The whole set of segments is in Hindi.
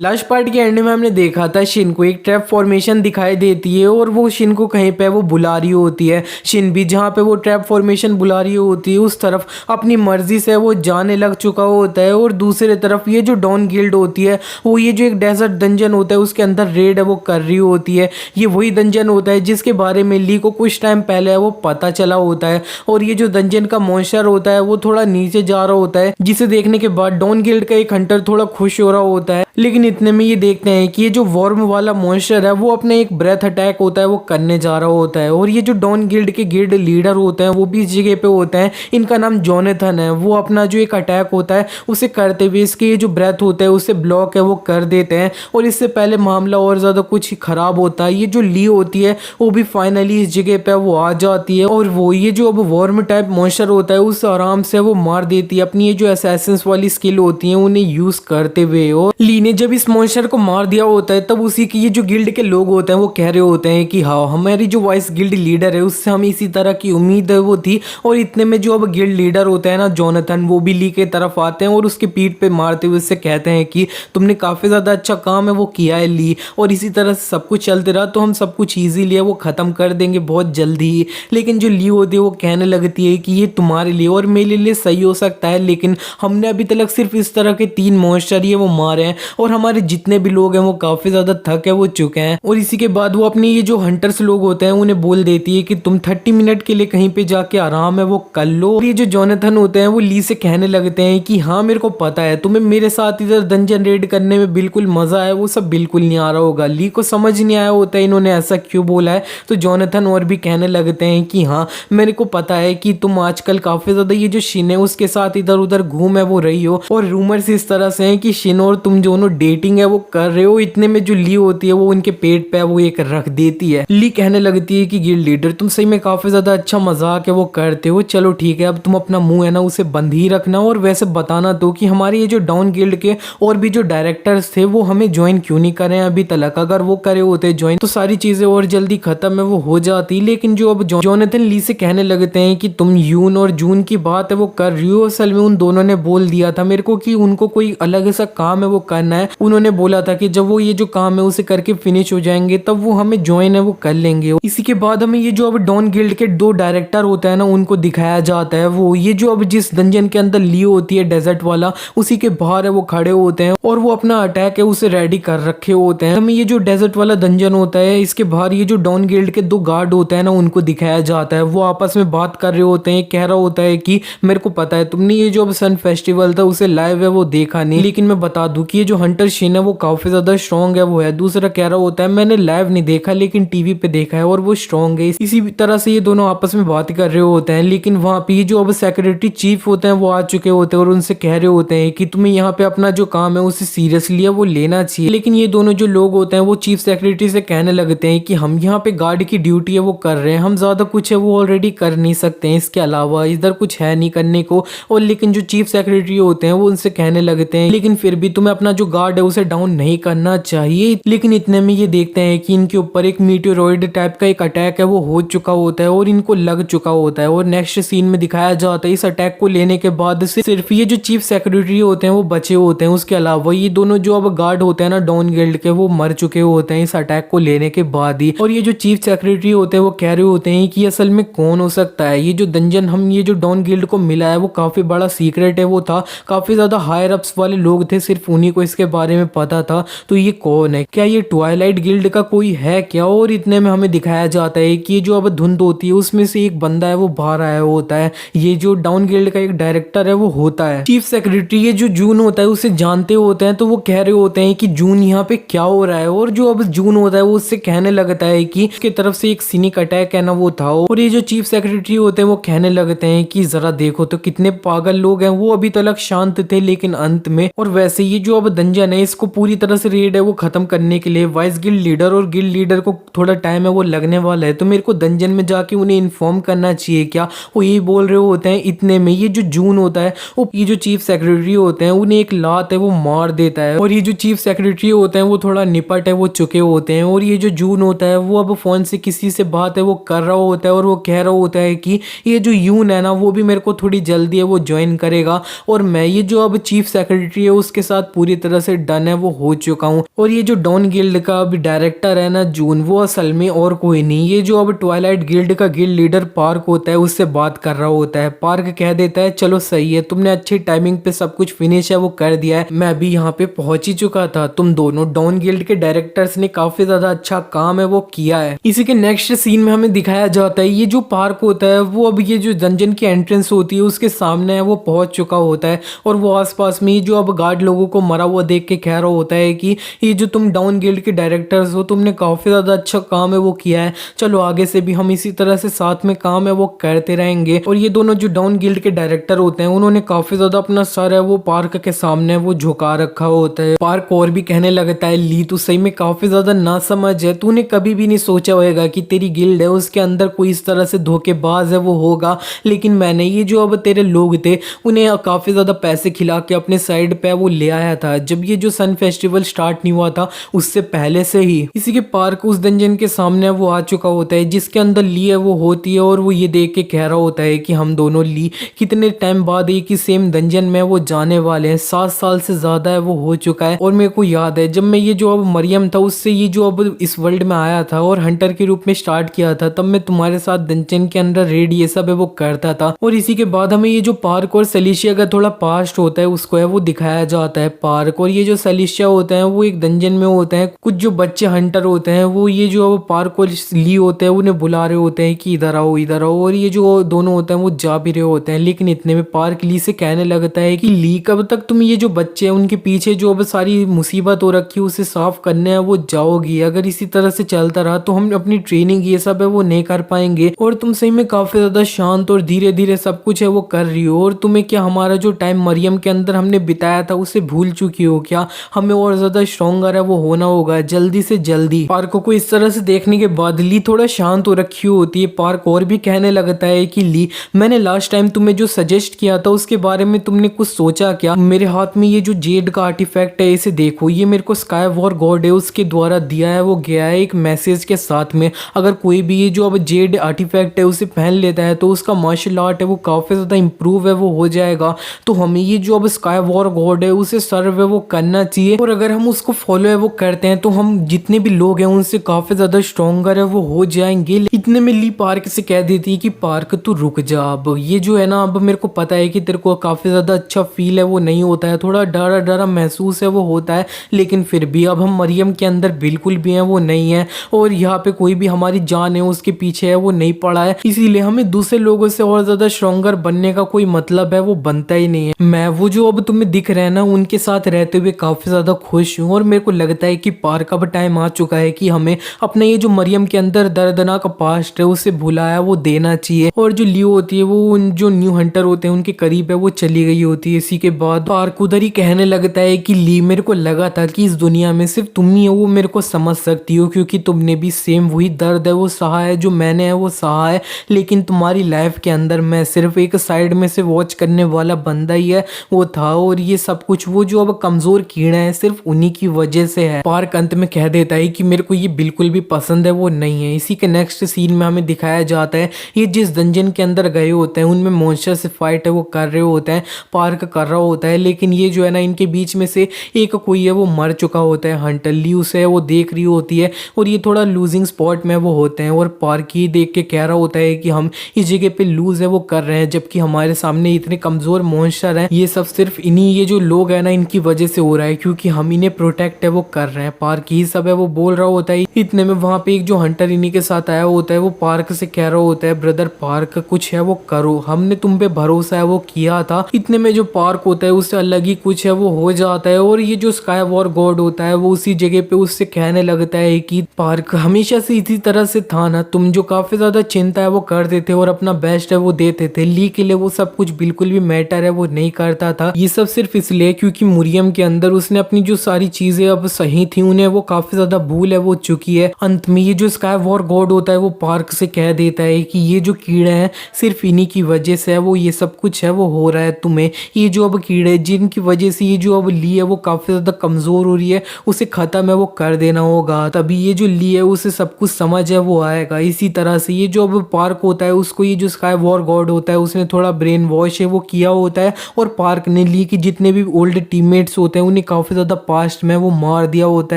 लास्ट पार्ट के एंड में हमने देखा था शिन को एक ट्रैप फॉर्मेशन दिखाई देती है और वो शिन को कहीं पे वो बुला रही होती है। शिन भी जहाँ पे वो ट्रैप फॉर्मेशन बुला रही होती है उस तरफ अपनी मर्जी से वो जाने लग चुका होता है। और दूसरी तरफ ये जो डॉन गिल्ड होती है वो ये जो एक डेजर्ट डंजन होता है उसके अंदर रेड है वो कर रही होती है। ये वही डंजन होता है जिसके बारे में ली को कुछ टाइम पहले वो पता चला होता है। और ये जो डंजन का मॉन्स्टर होता है वो थोड़ा नीचे जा रहा होता है, जिसे देखने के बाद डॉन गिल्ड का एक हंटर थोड़ा खुश हो रहा होता है। लेकिन इतने में ये देखते हैं कि ये जो वॉर्म वाला मॉन्स्टर है वो अपने एक ब्रेथ अटैक होता है वो करने जा रहा होता है। और ये जो डॉन गिल्ड के गिल्ड लीडर होते हैं वो भी इस जगह पे होते हैं। इनका नाम जोनेथन है। वो अपना जो एक अटैक होता है उसे करते हुए इसके ये जो ब्रेथ होता है उसे ब्लॉक है वो कर देते हैं। और इससे पहले मामला और ज़्यादा कुछ खराब होता है। ये जो ली होती है वो भी फाइनली इस जगह पे वो आ जाती है और वो ये जो अब वॉर्म टाइप मॉन्स्टर होता है उस आराम से वो मार देती है अपनी ये जो असैसिन्स वाली स्किल होती है उन्हें यूज़ करते हुए। और ली ने जब इस मॉन्स्टर को मार दिया होता है तब उसी की ये जो गिल्ड के लोग होते हैं वो कह रहे होते हैं कि हाँ हमारी जो वाइस गिल्ड लीडर है उससे हमें इसी तरह की उम्मीद है वो थी। और इतने में जो अब गिल्ड लीडर होता है ना जोनाथन वो भी ली के तरफ आते हैं और उसकी पीठ पे मारते हुए उससे कहते हैं कि तुमने काफ़ी ज़्यादा अच्छा काम है वो किया है ली, और इसी तरह से सब कुछ चलते रहा तो हम सब कुछ ईजीली है वो ख़त्म कर देंगे बहुत जल्दी ही। लेकिन जो ली होती है वो कहने लगती है कि ये तुम्हारे लिए और मेरे लिए सही हो सकता है, लेकिन हमने अभी तक सिर्फ इस तरह के 3 मॉन्स्टर ये वो मारे हैं और हमारे जितने भी लोग हैं वो काफ़ी ज़्यादा थक है वो चुके हैं। और इसी के बाद वो अपने ये जो हंटर्स लोग होते हैं उन्हें बोल देती है कि तुम 30 मिनट के लिए कहीं पे जाके आराम है वो कर लो। और ये जो जोनाथन होते हैं वो ली से कहने लगते हैं कि हाँ मेरे को पता है तुम्हें मेरे साथ इधर डंजन रेड करने में बिल्कुल मज़ा है, वो सब बिल्कुल नहीं आ रहा होगा। ली को समझ नहीं आया होता है इन्होंने ऐसा क्यों बोला है। तो जोनाथन और भी कहने लगते हैं कि हाँ मेरे को पता है कि तुम आजकल काफ़ी ज़्यादा ये जो शिन है उसके साथ इधर उधर घूम है वो रही हो, और रूमर्स इस तरह से हैं कि शिन और तुम दोनों डेटिंग है वो कर रहे हो। इतने में जो ली होती है वो उनके पेट पे वो एक रख देती है। ली कहने लगती है कि गिल्ड लीडर तुम सही में काफ़ी ज़्यादा अच्छा मजाक है वो करते हो, चलो ठीक है अब तुम अपना मुंह है ना उसे बंद ही रखना और वैसे बताना तो कि हमारे ये जो डाउन गिल्ड के और भी जो डायरेक्टर्स थे वो हमें ज्वाइन क्यों नहीं करे अभी तक। अगर वो करे होते ज्वाइन तो सारी चीज़ें और जल्दी ख़त्म है वो हो जाती। लेकिन जो अब जोनाथन ली से कहने लगते हैं कि तुम यून और जून की बात है वो कर रही हो, असल में उन दोनों ने बोल दिया था मेरे को कि उनको कोई अलग सा काम है वो करना है। उन्होंने बोला था कि जब वो ये जो काम है उसे करके फिनिश हो जाएंगे तब वो हमें ज्वाइन है वो कर लेंगे। इसी के बाद हमें ये जो अब डॉन गिल्ड के 2 डायरेक्टर होता है ना उनको दिखाया जाता है। वो ये जो अब जिस डंजन के अंदर लियो होती है डेजर्ट वाला उसी के बाहर है वो खड़े होते हैं और वो अपना अटैक है उसे रेडी कर रखे होते हैं। हमें ये जो डेजर्ट वाला डंजन होता है इसके बाहर ये जो डॉन गिल्ड के 2 गार्ड होते हैं ना उनको दिखाया जाता है। वो आपस में बात कर रहे होते हैं, कह रहा होता है कि मेरे को पता है तुमने ये जो अब सन फेस्टिवल था उसे लाइव है वो देखा नहीं, लेकिन मैं बता दूं कि ये जो हंटर शिन है वो काफी ज्यादा स्ट्रॉन्ग है वो है। दूसरा कह रहा होता है मैंने लाइव नहीं देखा लेकिन टीवी पे देखा है और वो स्ट्रॉन्ग है। इसी तरह से ये दोनों आपस में बात कर रहे होते हैं। लेकिन वहाँ पे जो अब सेक्रेटरी चीफ होते हैं वो आ चुके होते हैं और उनसे कह रहे होते हैं कि तुम्हें यहाँ पे अपना जो काम है उसे सीरियसली है वो लेना चाहिए। लेकिन ये दोनों जो लोग होते हैं वो चीफ सेक्रेटरी से कहने लगते हैं कि हम यहाँ पे गार्ड की ड्यूटी है वो कर रहे हैं, हम ज्यादा कुछ है वो ऑलरेडी कर नहीं सकते हैं, इसके अलावा इधर कुछ है नहीं करने को। और लेकिन जो चीफ सेक्रेटरी होते हैं वो उनसे कहने लगते हैं लेकिन फिर भी तुम्हें अपना जो गार्ड है उसे डाउन नहीं करना चाहिए। लेकिन इतने में ये देखते हैं कि इनके ऊपर एक मीटेरोइड टाइप का एक अटैक है वो हो चुका होता है और इनको लग चुका होता है। और नेक्स्ट सीन में दिखाया जाता है इस अटैक को लेने के बाद सिर्फ ये जो चीफ सेक्रेटरी होते हैं वो बचे होते हैं, उसके अलावा ये दोनों जो अब गार्ड होते हैं ना डॉन गिल्ड के वो मर चुके होते हैं इस अटैक को लेने के बाद ही। और ये जो चीफ सेक्रेटरी होते हैं वो कह रहे होते हैं कि असल में कौन हो सकता है, ये जो डंजन हम ये जो डॉन गिल्ड को मिला है वो काफी बड़ा सीक्रेट है वो था, काफी ज्यादा हायर अप्स वाले लोग थे, सिर्फ उन्हीं को इसके बारे में पता था। तो ये कौन है, क्या ये ट्वाइलाइट गिल्ड का कोई है क्या। और इतने में हमें दिखाया जाता है कि ये जो अब धुंध होती है उसमें से एक बंदा है वो बाहर आया होता है, ये जो डाउन गिल्ड का एक डायरेक्टर है वो होता है। चीफ सेक्रेटरी ये जो जून होता है उसे जानते होते हैं तो वो कह रहे होते हैं कि जून यहाँ पे क्या हो रहा है। और जो अब जून होता है वो उससे कहने लगता है कि उसके तरफ से एक सीनिक अटैक है ना वो था। और ये जो चीफ सेक्रेटरी होते हैं वो कहने लगते हैं कि जरा देखो तो कितने पागल लोग हैं, वो अभी तक शांत थे लेकिन अंत में। और वैसे ये जो अब डंजन है इसको पूरी तरह से रेड है वो खत्म करने के लिए वाइस गिल्ड लीडर और गिल्ड लीडर को थोड़ा टाइम है वो लगने वाला है, तो मेरे को डंजन में जाके उन्हें इन्फॉर्म करना चाहिए क्या, वो यही बोल रहे होते हैं। इतने में ये जो जून होता है वो ये जो चीफ सेक्रेटरी होते हैं उन्हें एक लात है वो मार देता है। और ये जो चीफ सेक्रेटरी होते हैं वो थोड़ा निपट है वो चुके होते हैं। और ये जो जून होता है वो अब फोन से किसी से बात है वो कर रहा होता है और वो कह रहा होता है कि ये जो यून है ना वो भी मेरे को थोड़ी जल्दी है वो ज्वाइन करेगा और मैं ये जो अब चीफ सेक्रेटरी है उसके साथ पूरी तरह से डन है वो हो चुका हूँ। और ये जो डॉन गिल्ड का अभी डायरेक्टर है ना जून, वो असल में और कोई नहीं, ये जो अब ट्वाइलाइट गिल्ड का गिल्ड लीडर पार्क होता है उससे बात कर रहा होता है। पार्क कह देता है चलो सही है, तुमने अच्छी टाइमिंग पे सब कुछ फिनिश है वो कर दिया है, मैं अभी यहाँ पे पहुंच ही चुका था, तुम दोनों डॉन गिल्ड के डायरेक्टर्स ने काफी ज्यादा अच्छा काम है वो किया है। इसी के नेक्स्ट सीन में हमें दिखाया जाता है ये जो पार्क होता है वो अब ये जो डंजन की एंट्रेंस होती है उसके सामने है वो पहुंच चुका होता है। और वो आसपास में ही जो अब गार्ड लोगों को मरा हुआ देख के कह रहा होता है कि ये जो तुम डाउन गिल्ड के डायरेक्टर्स हो, तुमने काफी ज्यादा अच्छा काम है वो किया है, चलो आगे से भी हम इसी तरह से साथ में काम है वो करते रहेंगे। और ये दोनों जो डाउन गिल्ड के डायरेक्टर होते हैं उन्होंने काफी ज्यादा अपना सर है वो पार्क के सामने वो झुका रखा होता है। पार्क और भी कहने लगता है ली तू सही में काफी ज्यादा नासमझ है, तूने कभी भी नहीं सोचा होगा कि तेरी गिल्ड है उसके अंदर कोई इस तरह से धोखेबाज है वो होगा, लेकिन मैंने ये जो अब तेरे लोग थे उन्हें काफी ज्यादा पैसे खिला के अपने साइड पे वो ले आया था जब ये जो सन फेस्टिवल स्टार्ट नहीं हुआ था उससे पहले से ही। इसी के पार्क उस डंजन के सामने वो आ चुका होता है जिसके अंदर ली है वो होती है और वो ये देख के कह रहा होता है कि हम दोनों ली कितने टाइम बाद एक ही सेम डंजन में वो जाने वाले हैं, 7 साल से ज्यादा है वो हो चुका है। और मेरे को याद है जब मैं ये जो अब मरियम था उससे ये जो अब इस वर्ल्ड में आया था और हंटर के रूप में स्टार्ट किया था, तब मैं तुम्हारे साथ डंजन के अंदर रेड ये सब है वो करता था। और इसी के बाद हमें ये जो पार्क और सेलिशिया का थोड़ा पास्ट होता है उसको है वो दिखाया जाता है। पार्क और ये जो सेलिशिया होता है वो एक डंजन में होते हैं, कुछ जो बच्चे हंटर होते हैं वो ये जो पार्क और ली होते हैं उन्हें बुला रहे होते हैं कि इधर आओ इधर आओ, और ये जो दोनों होते हैं वो जा भी रहे होते हैं। लेकिन इतने में पार्क ली से कहने लगता है कि ली कब तक तुम ये जो बच्चे हैं उनके पीछे जो अब सारी मुसीबत हो रखी है उसे साफ करने है वो जाओगी, अगर इसी तरह से चलता रहा तो हम अपनी ट्रेनिंग ये सब है वो नहीं कर पाएंगे। और तुम सही में काफी ज्यादा शांत और धीरे धीरे सब कुछ है वो कर रही हो, और तुम्हें क्या हमारा जो टाइम मरियम के अंदर हमने बिताया था उसे भूल चुकी हो क्या? हमें और ज्यादा स्ट्रॉन्गर है वो होना होगा जल्दी से जल्दी। पार्क को इस तरह से देखने के बाद ली थोड़ा शांत हो रखी होती है। पार्क और भी कहने लगता है कि ली मैंने लास्ट टाइम तुम्हें जो सजेस्ट किया था उसके बारे में तुमने कुछ सोचा क्या? मेरे हाथ में ये जो जेड का आर्टिफैक्ट है इसे देखो, ये मेरे को स्काई वॉर गॉड है उसके द्वारा दिया है वो गया है एक मैसेज के साथ में, अगर कोई भी ये जो अब जेड आर्टिफैक्ट है उसे पहन लेता है तो उसका मार्शल आर्ट है वो काफी ज्यादा इंप्रूव है वो हो जाएगा। तो हमें ये जो अब स्काई वॉर गॉड है उसे सर्व है वो करना चाहिए, और अगर हम उसको फॉलो है वो करते हैं तो हम जितने भी लोग हैं उनसे काफी ज्यादा स्ट्रॉन्गर है वो हो जाएंगे। इतने में ली पार्क से कह देती है कि पार्क तू रुक जा, अब ये जो है ना अब मेरे को पता है कि तेरे को काफी ज्यादा अच्छा फील है वो नहीं होता है, थोड़ा डरा डरा महसूस है वो होता है, लेकिन फिर भी अब हम मरियम के अंदर बिल्कुल भी है वो नहीं है, और यहाँ पे कोई भी हमारी जान है उसके पीछे है वो नहीं पड़ा है, इसीलिए हमें दूसरे लोगों से और ज्यादा स्ट्रॉन्गर बनने का कोई मतलब है वो बनता ही नहीं है। मैं वो जो अब तुम्हें दिख रहे हैं ना उनके साथ रहते हुए काफी ज्यादा खुश हूँ, और मेरे को लगता है कि पार्क अब टाइम आ चुका है कि हमें अपने ये जो मरियम के अंदर दर्दनाक पास्ट है उसे भुलाया वो देना चाहिए। और जो लियो होती है वो उन जो न्यू हंटर होते हैं उनके करीब है वो चली गई होती है। इसी के बाद पार्क उधर ही कहने लगता है कि ली मेरे को लगा था कि इस दुनिया में सिर्फ तुम ही हो वो मेरे को समझ सकती हो, क्योंकि तुमने भी सेम वही दर्द है वो सहा है जो मैंने है वो सहा है, लेकिन तुम्हारी लाइफ के अंदर मैं सिर्फ एक साइड में से वॉच करने वाला बंदा ही है वो था, और ये सब कुछ वो जो अब कमजोर कीड़ा है सिर्फ उन्हीं की वजह से है। पार्क अंत में कह देता है कि मेरे को ये बिल्कुल भी पसंद है वो नहीं है। इसी के नेक्स्ट सीन में हमें दिखाया जाता है ये जिस डंजन के अंदर गए होते हैं उनमें मॉन्स्टर से फाइट है वो कर रहे होते हैं, पार्क कर रहा होता है, लेकिन ये जो है ना इनके बीच में से एक कोई है वो मर चुका होता है, हंटर ली उसे वो देख रही होती है, और ये थोड़ा लूजिंग स्पॉट में वो होते हैं, और पार्क ही देख के कह रहा होता है कि हम इस जगह पे लूज है वो कर रहे हैं जबकि हमारे सामने इतने कमजोर मॉन्स्टर हैं, ये सब सिर्फ इन्हीं ये जो लोग है ना इनकी वजह से हो रहा है क्योंकि हम इन्हें प्रोटेक्ट है वो कर रहे हैं। पार्क ही सब है वो बोल रहा होता है। इतने में वहां पे एक जो हंटर इन्हीं के साथ आया होता है वो पार्क से कह रहा होता है ब्रदर पार्क कुछ है वो करो, हमने तुम पे भरोसा है वो किया था। इतने में जो पार्क होता है उससे अलग ही कुछ है वो हो जाता है, और ये जो स्काई वॉर गॉड होता है वो उसी जगह पे उससे कहने लगता है कि पार्क हमेशा से इसी तरह से था ना, तुम जो काफी ज्यादा चिंता है वो करते थे और अपना बेस्ट है वो देते थे, ली के लिए वो सब कुछ बिल्कुल भी मैटर है वो नहीं करता था। ये सब सिर्फ इसलिए क्योंकि मुरियम के अंदर उसने अपनी जो सारी चीजें अब सही थी उन्हें वो काफी ज्यादा भूल है वो चुकी है। अंत में ये जो स्काई वॉर गॉड होता है वो पार्क से कह देता है कि ये जो कीड़े हैं सिर्फ इन्हीं की वजह से है वो ये सब कुछ है वो हो रहा है तुम्हें, ये जो अब कीड़े जिनकी वजह से ये जो अब ली है वो काफी ज्यादा कमजोर हो रही है उसे खत्म है वो कर देना होगा, तभी ये जो ली है उसे सब कुछ समझ है वो आएगा। इसी तरह से ये जो अब पार्क होता है उसको ये जो स्काई वॉर गॉड होता है उसने थोड़ा ब्रेन वॉश है वो किया होता है, और पार्क ने ली की जितने भी ओल्ड टीममेट्स होते हैं उन्हें काफ़ी ज़्यादा पास्ट में वो मार दिया होता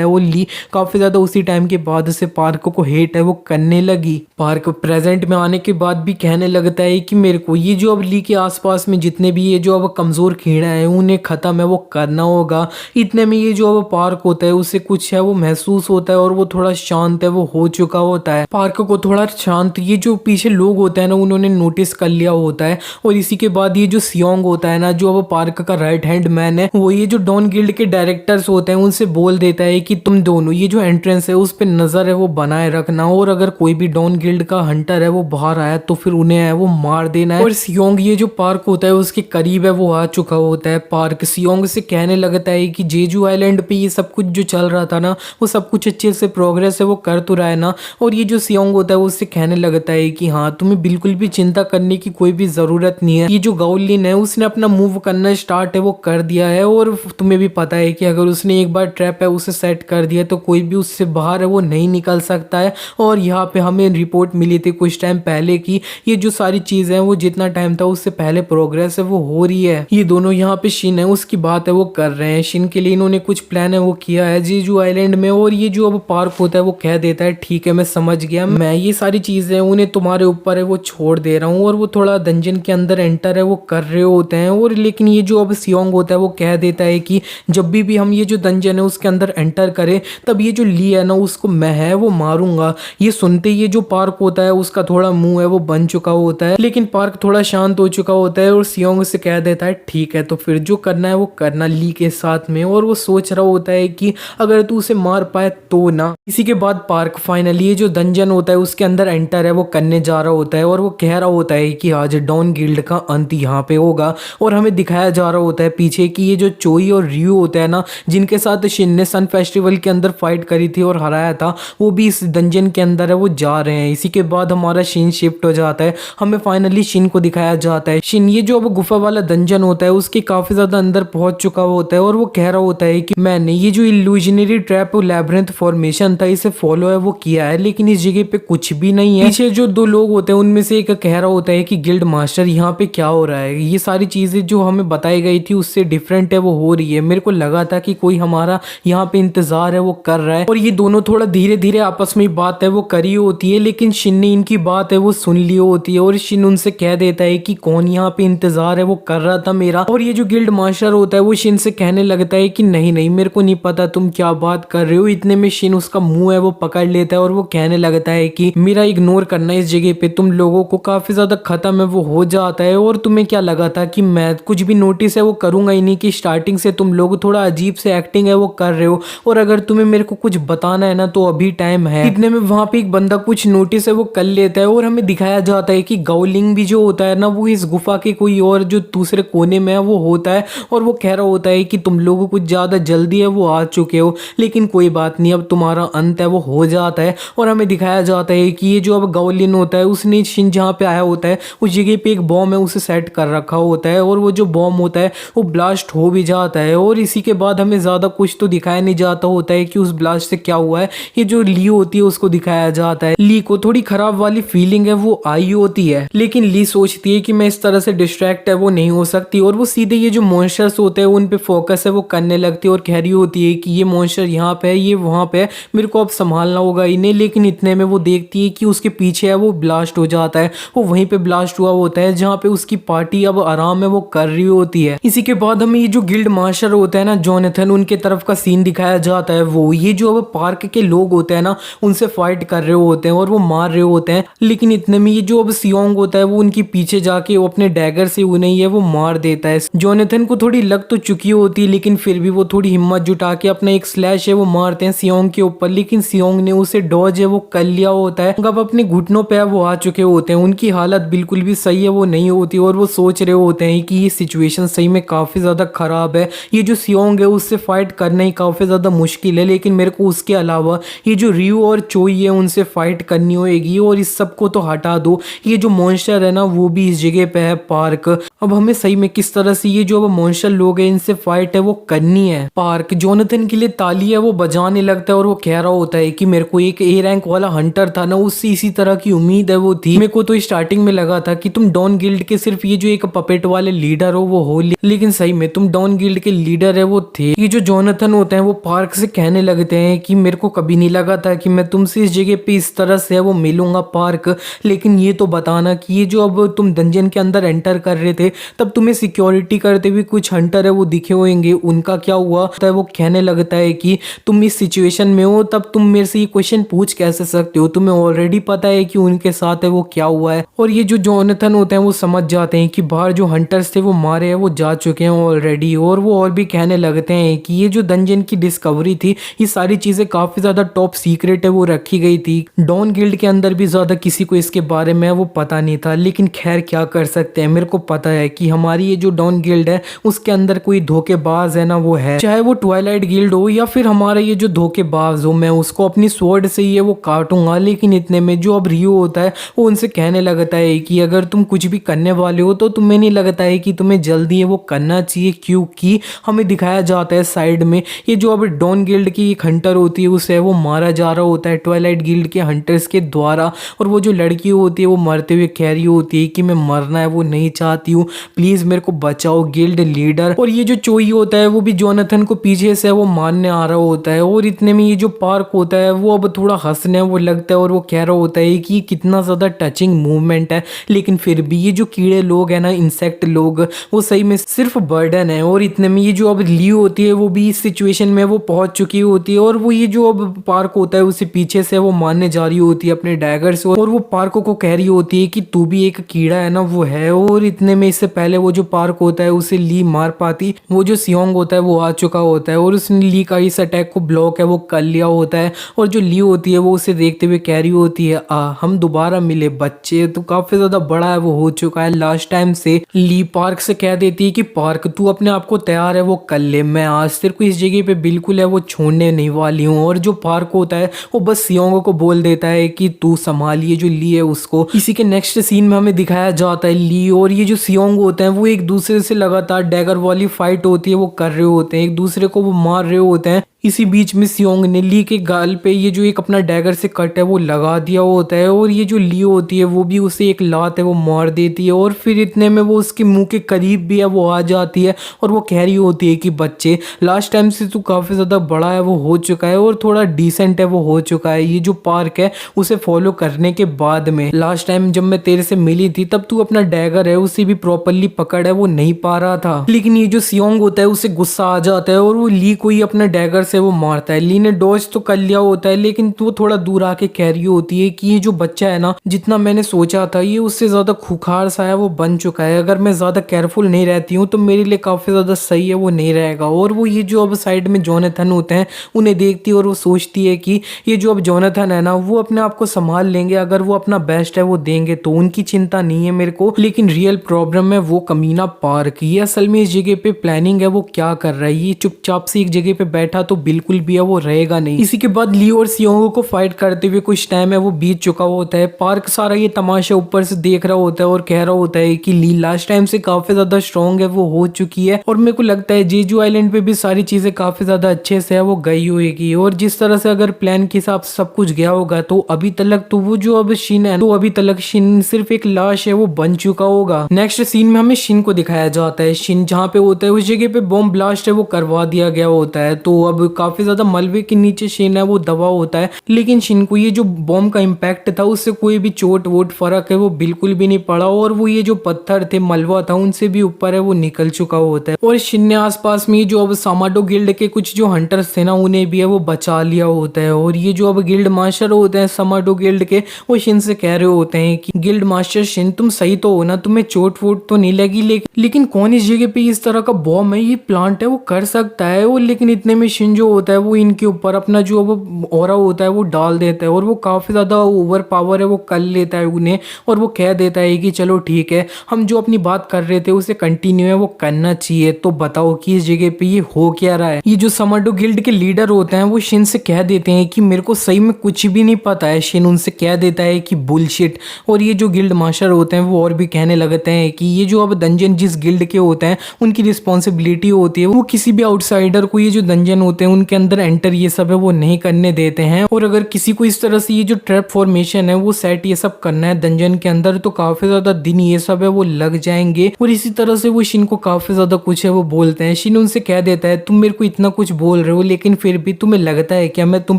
है। और ली काफ़ी ज़्यादा उसी टाइम के बाद से पार्क को हेट है वो करने लगी। पार्क प्रेजेंट में आने के बाद भी कहने लगता है कि मेरे को ये जो अब ली के आसपास में जितने भी ये जो अब कमज़ोर कीड़ा है उन्हें ख़त्म है वो करना होगा। इतने में ये जो अब पार्क होता है उससे कुछ है वो महसूस होता है और वो थोड़ा शांत है वो हो चुका होता है। पार्क को थोड़ा शांत ये जो पीछे लोग होते हैं ना उन्होंने नोटिस कर लिया होता है। और इसी के बाद ये जो सियोंग होता है ना जो अब पार्क का राइट हैंड मैन है वो ये जो डॉन गिल्ड के डायरेक्टर्स होते हैं उनसे बोल देता है कि तुम दोनों ये जो एंट्रेंस है उस पर नजर है वो बनाए रखना और अगर कोई भी डॉन गिल्ड का हंटर है वो बाहर आया तो फिर उन्हें है वो मार देना है। और सियोंग ये जो पार्क होता है उसके करीब है वो आ चुका होता है। पार्क सियोंग से कहने लगता है कि जेजू आइलैंड पे ये सब कुछ जो चल रहा था ना वो सब कुछ अच्छे से प्रोग्रेस है वो कर तो रहा है ना। और ये जो सियोंग होता है उससे कहने लगता है कि हाँ तुम्हें बिल्कुल भी चिंता करने की कोई भी जरूरत नहीं है। ये जो गाओलिन है उसने अपना मूव करना स्टार्ट है वो कर दिया है और तुम्हें भी पता है कि अगर उसने एक बार ट्रैप है उसे सेट कर दिया तो कोई भी उससे बाहर है वो नहीं निकल सकता है। और यहाँ पे हमें रिपोर्ट मिली थी कुछ टाइम पहले की ये जो सारी चीजें हैं वो जितना टाइम था उससे पहले प्रोग्रेस है वो हो रही है। ये दोनों यहाँ पे शिन है उसकी बात है वो कर रहे हैं। शिन के लिए इन्होंने कुछ प्लान है वो किया है जेजू आइलैंड में। और ये जो अब पार्क होता है वो कह देता है ठीक है मैं समझ गया, मैं ये सारी चीजें उन्हें तुम्हारे ऊपर है वो छोड़ दे रहा हूँ। और वो थोड़ा डंजन के अंदर एंटर है वो कर रहे होते हैं। और लेकिन ये जो अब सियोंग होता है वो कह देता है कि जब भी हम ये जो डंजन है उसके अंदर एंटर करें तब ये जो ली है ना उसको मैं है वो मारूंगा। ये सुनते ही ये जो पार्क होता है उसका थोड़ा मुंह है वो बन चुका होता है लेकिन पार्क थोड़ा शांत हो चुका होता है और सियोंग से कह देता है ठीक है तो फिर जो करना है वो करना ली के साथ में। और वो सोच रहा होता है कि अगर तू उसे मार पाए तो ना। इसी के बाद पार्क फाइनली ये जो डंजन होता है उसके अंदर एंटर है वो करने जा रहा होता है और वो कह रहा होता है कि आज डॉन गिल्ड का अंत यहाँ पे होगा। और हमें दिखाया जा रहा होता है पीछे कि ये जो चोई और रियू होता है ना जिनके साथ शिन ने सन फेस्टिवल के अंदर फाइट करी थी और हराया था वो भी इस डंजन के अंदर है वो जा रहे हैं। इसी के बाद हमारा शिन शिफ्ट हो जाता है, हमें फाइनली शिन को दिखाया जाता है। शिन ये जो अब गुफा वाला डंजन होता है उसके काफी ज्यादा अंदर पहुंच चुका होता है और वो कह रहा होता है कि मैंने ये जो इल्यूजनरी ट्रैप लैब्रिंथ फॉर्मेशन था इसे फॉलो है वो किया है लेकिन इस जगह पे कुछ भी नहीं है। पीछे जो दो लोग होते हैं उनमें से एक कह रहा होता है कि गिल्ड मास्टर यहाँ पे क्या हो रहा है, ये सारी चीजें जो हमें बताई गई थी उससे डिफरेंट है वो हो रही है। मेरे को लगा था कि कोई हमारा यहाँ पे इंतजार है वो कर रहा है। और ये दोनों थोड़ा धीरे धीरे आपस में बात है वो करी होती है लेकिन शिन ने इनकी बात है वो सुन ली होती है। और शिन उनसे कह देता है कि कौन यहाँ पे इंतजार है वो कर रहा था मेरा। और ये जो गिल्ड मास्टर होता है वो शिन से कहने लगता है कि नहीं नहीं मेरे को नहीं पता तुम क्या बात कर रहे हो। इतने में शिन उसका मुंह है वो पकड़ लेता है और वो कहने लगता है कि मेरा इग्नोर करना इस जगह पे तुम लोगों को काफी ज्यादा खत्म है वो हो जाता है। और तुम्हें क्या लगा था कि मैं कुछ भी नोटिस है वो करूंगा ही नहीं कि स्टार्टिंग से तुम लोग थोड़ा अजीब से एक्टिंग है वो कर रहे हो और अगर तुम्हें मेरे को कुछ बताना है ना तो अभी टाइम है। इतने में वहां पे एक बंदा कुछ नोटिस है वो कर लेता है और हमें दिखाया जाता है कि गाओलिंग भी जो होता है ना वो इस गुफा के कोई और जो दूसरे कोने में है वो होता है। और वो कह रहा होता है कि तुम लोगों कुछ ज्यादा जल्दी है वो आ चुके हो लेकिन कोई बात नहीं अब तुम्हारा अंत है वो हो जाता है। और हमें दिखाया जाता है कि ये जो अब गाओलिन होता है उसने शिन जहाँ पे आया होता है उस जगह पे एक बॉम्ब है उसे सेट कर रखा होता है और वो जो बॉम्ब होता है वो ब्लास्ट हो भी जाता है। और इसी के बाद हमें ज्यादा कुछ तो दिखाया नहीं जाता होता है कि उस ब्लास्ट से क्या हुआ है। ये जो ली होती है उसको दिखाया जाता है। ली को थोड़ी खराब वाली फीलिंग है वो आई होती है लेकिन ली सोचती है कि मैं इस तरह से डिस्ट्रैक्ट है वो नहीं हो सकती और वो सीधे ये जो मॉन्स्टर्स होते हैं उन पे फोकस है वो करने लगती है और कह रही होती है कि ये मॉन्स्टर यहाँ पे है ये वहां पे है मेरे को अब संभालना होगा इन्हें। लेकिन इतने में वो देखती है कि उसके पीछे है वो ब्लास्ट हो जाता है। वो वहीं पे ब्लास्ट हुआ होता है जहाँ पे उसकी पार्टी अब आराम है वो कर रही होती है। इसी के बाद हमें ये जो गिल्ड मास्टर होता है ना जोनाथन उनके तरफ का सीन दिखाया जाता है। वो ये जो अब पार्क के लोग होते हैं ना उनसे फाइट कर रहे होते हैं और वो मार रहे होते हैं लेकिन इतने में ये जो अब सियोंग होता है वो उनके पीछे जाके वो अपने डैगर से उन्हें ये वो मार देता है। जोनाथन को थोड़ी लग तो चुकी होती है लेकिन फिर भी वो थोड़ी हिम्मत जुटा के अपना एक स्लैश है वो मारते हैं सियोंग के ऊपर लेकिन सियोंग ने उसे डॉज है वो कर लिया होता है। अब अपने घुटनों पे वो आ चुके होते हैं, उनकी हालत बिल्कुल भी सही है वो नहीं होती और वो सोच रहे होते हैं कि ये सिचुएशन सही में काफी ज्यादा खराब है। ये जो सियोंग है उससे फाइट करना ही काफी ज्यादा मुश्किल है लेकिन मेरे को उसके अलावा ये जो रियू और चोई है उनसे फाइट करनी होगी और इस सब को तो हटा दो। ये जो मॉन्स्टर है ना वो भी इस जगह पे है पार्क। अब हमें सही में किस तरह से ये जो अब मॉन्स्टर लोग हैं इनसे फाइट है वो करनी है। पार्क जोनाथन के लिए ताली है वो बजाने लगता है और वो कह रहा होता है कि मेरे को एक ए रैंक वाला हंटर था ना उससे इसी तरह की उम्मीद है वो थी। मेरे को तो स्टार्टिंग में लगा था कि तुम डॉन गिल्ड के सिर्फ ये जो एक पपेट वाले लीडर हो वो हो लेकिन सही में तुम डॉन गिल्ड के लीडर प्लेयर है वो थे। ये जो जोनाथन होते हैं वो पार्क से कहने लगते हैं कि मेरे को कभी नहीं लगा था कि मैं तुमसे इस जगह पे इस तरह से वो मिलूंगा पार्क, लेकिन ये तो बताना कि ये जो अब तुम डंजन के अंदर एंटर कर रहे थे तब तुम्हें सिक्योरिटी करते हुए कुछ हंटर है वो दिखे होंगे, उनका क्या हुआ? तो वो कहने लगता है कि तुम इस सिचुएशन में हो तब तुम मेरे से ये क्वेश्चन पूछ कैसे सकते हो, तुम्हें ऑलरेडी पता है कि उनके साथ है वो क्या हुआ है। और ये जो जोनाथन होते हैं वो समझ जाते हैं कि बाहर जो हंटर्स थे वो मारे हैं, वो जा चुके हैं ऑलरेडी। और वो और भी कहने लगते हैं कि ये जो डंजन की डिस्कवरी थी ये सारी चीजें काफी ज्यादा टॉप सीक्रेट है वो रखी गई थी, डॉन गिल्ड के अंदर भी ज्यादा किसी को इसके बारे में वो पता नहीं था। लेकिन खैर क्या कर सकते हैं, मेरे को पता है कि हमारी ये जो डॉन गिल्ड है उसके अंदर कोई धोखेबाज है ना वो है, चाहे वो ट्वाइलाइट गिल्ड हो या फिर हमारा ये जो धोखेबाज हो, मैं उसको अपनी स्वॉर्ड से ये वो काटूंगा। लेकिन इतने में जो अब रियो होता है वो उनसे कहने लगता है कि अगर तुम कुछ भी करने वाले हो तो तुम्हें नहीं लगता है कि तुम्हें जल्दी है वो करना चाहिए, क्योंकि हमें दिखाया जाता है साइड में ये जो अब डॉन गिल्ड की एक हंटर होती है उसे वो मारा जा रहा होता है ट्वाइलाइट गिल्ड के हंटर्स के द्वारा। और वो जो लड़की होती है वो मरते हुए कह रही होती है कि मैं मरना है वो नहीं चाहती हूँ, प्लीज मेरे को बचाओ गिल्ड लीडर। और ये जो चोई होता है वो भी जोनाथन को पीछे से वो मारने आ रहा होता है। और इतने में ये जो पार्क होता है वो अब थोड़ा हंसने वो लगता है और वो कह रहा होता है कि कितना ज़्यादा टचिंग मूवमेंट है, लेकिन फिर भी ये जो कीड़े लोग हैं ना, इंसेक्ट लोग, वो सही में सिर्फ बर्डन है। और इतने में ये जो अब ली होती है वो भी इस सिचुएशन में वो पहुंच चुकी होती है और वो ये जो अब पार्क होता है उसे पीछे से वो मारने जा रही होती है अपने डैगर से। और वो पार्क को कह रही होती है कि तू भी एक कीड़ा है ना वो है। और इतने में इससे पहले वो जो पार्क होता है उसे ली मार पाती, वो जो सियोंग होता है वो आ चुका होता है और उसने ली का इस अटैक को ब्लॉक है वो कर लिया होता है। और जो ली होती है वो उसे देखते हुए कह रही होती है हम दोबारा मिले बच्चे, तो काफी ज्यादा बड़ा है वो हो चुका है लास्ट टाइम से। ली पार्क से कह देती है कि पार्क तू अपने आप को तैयार है वो कर ले, मैं आज तेरे को इस जगह पे बिल्कुल है वो छोड़ने नहीं वाली हूँ। और जो पार्क होता है वो बस सियोंग को बोल देता है कि तू संभालिए जो ली है उसको। इसी के नेक्स्ट सीन में हमें दिखाया जाता है ली और ये जो सियोंग होते हैं वो एक दूसरे से लगातार डैगर वाली फाइट होती है वो कर रहे होते हैं, एक दूसरे को वो मार रहे होते हैं। इसी बीच में सियोंग ने ली के गाल पे ये जो एक अपना डैगर से कट है वो लगा दिया होता है और ये जो ली होती है वो भी उसे एक लात है वो मार देती है। और फिर इतने में वो उसके मुंह के करीब भी है वो आ जाती है और वो कह रही होती है कि बच्चे लास्ट टाइम से तू काफ़ी ज़्यादा बड़ा है वो हो चुका है और थोड़ा डिसेंट है वो हो चुका है। ये जो पार्क है उसे फॉलो करने के बाद में लास्ट टाइम जब मैं तेरे से मिली थी तब तू अपना डैगर है उसे भी प्रॉपरली पकड़ है वो नहीं पा रहा था। लेकिन ये जो सियोंग होता है उसे गुस्सा आ जाता है और वो ली को ही अपना डैगर से वो मारता है। ली ने डॉज तो कर लिया होता है लेकिन वो थोड़ा दूर आके कह रही होती है कि ये जो बच्चा है ना, जितना मैंने सोचा था ये उससे ज्यादा खुखार सा है वो बन चुका है, अगर मैं ज्यादा केयरफुल नहीं रहती हूँ तो मेरे लिए काफी ज्यादा सही है वो नहीं रहेगा। और वो ये जो अब साइड में जोनाथन होते हैं उन्हें देखती है और वो सोचती है कि ये जो अब जोनाथन है ना वो अपने आप को संभाल लेंगे, अगर वो अपना बेस्ट है वो देंगे तो उनकी चिंता नहीं है मेरे को। लेकिन रियल प्रॉब्लम है वो कमीना पार्क, ये असल में इस जगह पे प्लानिंग है वो क्या कर रहा है, ये चुपचाप से एक जगह पे बैठा तो बिल्कुल भी है वो रहेगा नहीं। इसी के बाद ली और सियोंग को फाइट करते हुए कुछ टाइम है वो बीत चुका होता है। पार्क सारा ये तमाशा ऊपर से देख रहा होता है और कह रहा होता है कि ली लास्ट टाइम से काफी ज्यादा स्ट्रॉन्ग है वो हो चुकी है और मेरे को लगता है जेजू आइलैंड पे भी सारी चीजें काफी ज्यादा अच्छे से है वो गई होगी। और जिस तरह से अगर प्लान के हिसाब से सब कुछ गया होगा तो अभी तक तो वो जो अब शिन है तो अभी तक शिन सिर्फ एक लाश है वो बन चुका होगा। नेक्स्ट सीन में हमें शिन को दिखाया जाता है, शिन जहाँ पे होता है उस जगह पे बॉम्ब ब्लास्ट है वो करवा दिया गया होता है। तो अब काफी ज्यादा मलबे के नीचे शिन है वो दबा होता है, लेकिन शिन को ये जो बॉम्ब का इम्पैक्ट था उससे कोई भी चोट वोट फर्क है वो बिल्कुल भी नहीं पड़ा और वो ये जो पत्थर थे मलबा था उनसे भी ऊपर है वो निकल चुका होता है। और शिन ने आसपास में जो अब सामाडो गिल्ड के कुछ जो हंटर्स थे ना उन्हें भी है वो बचा लिया होता है। और ये जो अब गिल्ड मास्टर होते हैं सामाडो गिल्ड के वो शिन से कह रहे होते हैं कि गिल्ड मास्टर शिन तुम सही तो हो ना, तुम्हें चोट वोट तो नहीं लगी, लेकिन कौन इस जगह पे इस तरह का बॉम्ब है ये प्लांट है वो कर सकता है। और लेकिन इतने में शिन जो होता है वो इनके ऊपर अपना जो वो ऑरा होता है वो डाल देता है और वो काफी ज्यादा ओवर पावर है वो कर लेता है उन्हें और वो कह देता है कि चलो ठीक है हम जो अपनी बात कर रहे थे उसे कंटिन्यू है वो करना चाहिए, तो बताओ कि इस जगह पे ये हो क्या रहा है। ये जो समाडो गिल्ड के लीडर होते हैं वो शिन से कह देते हैं कि मेरे को सही में कुछ भी नहीं पता है। शिन उनसे कह देता है कि बुलशिट। और ये जो गिल्ड मास्टर होते हैं वो और भी कहने लगते हैं कि ये जो अब डंजन जिस गिल्ड के होते हैं उनकी रिस्पॉन्सिबिलिटी होती है वो किसी भी आउटसाइडर को ये जो डंजन होते हैं उनके अंदर एंटर ये सब है वो नहीं करने देते हैं। और अगर किसी को इस तरह से ये जो ट्रैप फॉर्मेशन है वो सेट ये सब करना है डंजन के अंदर तो काफी ज्यादा दिन ये सब है वो लग जाएंगे। और इसी तरह से वो शिन को काफी ज्यादा कुछ है वो बोलते हैं। शिन उनसे कह देता है तुम मेरे को इतना कुछ बोल रहे हो लेकिन फिर भी तुम्हें लगता है क्या मैं तुम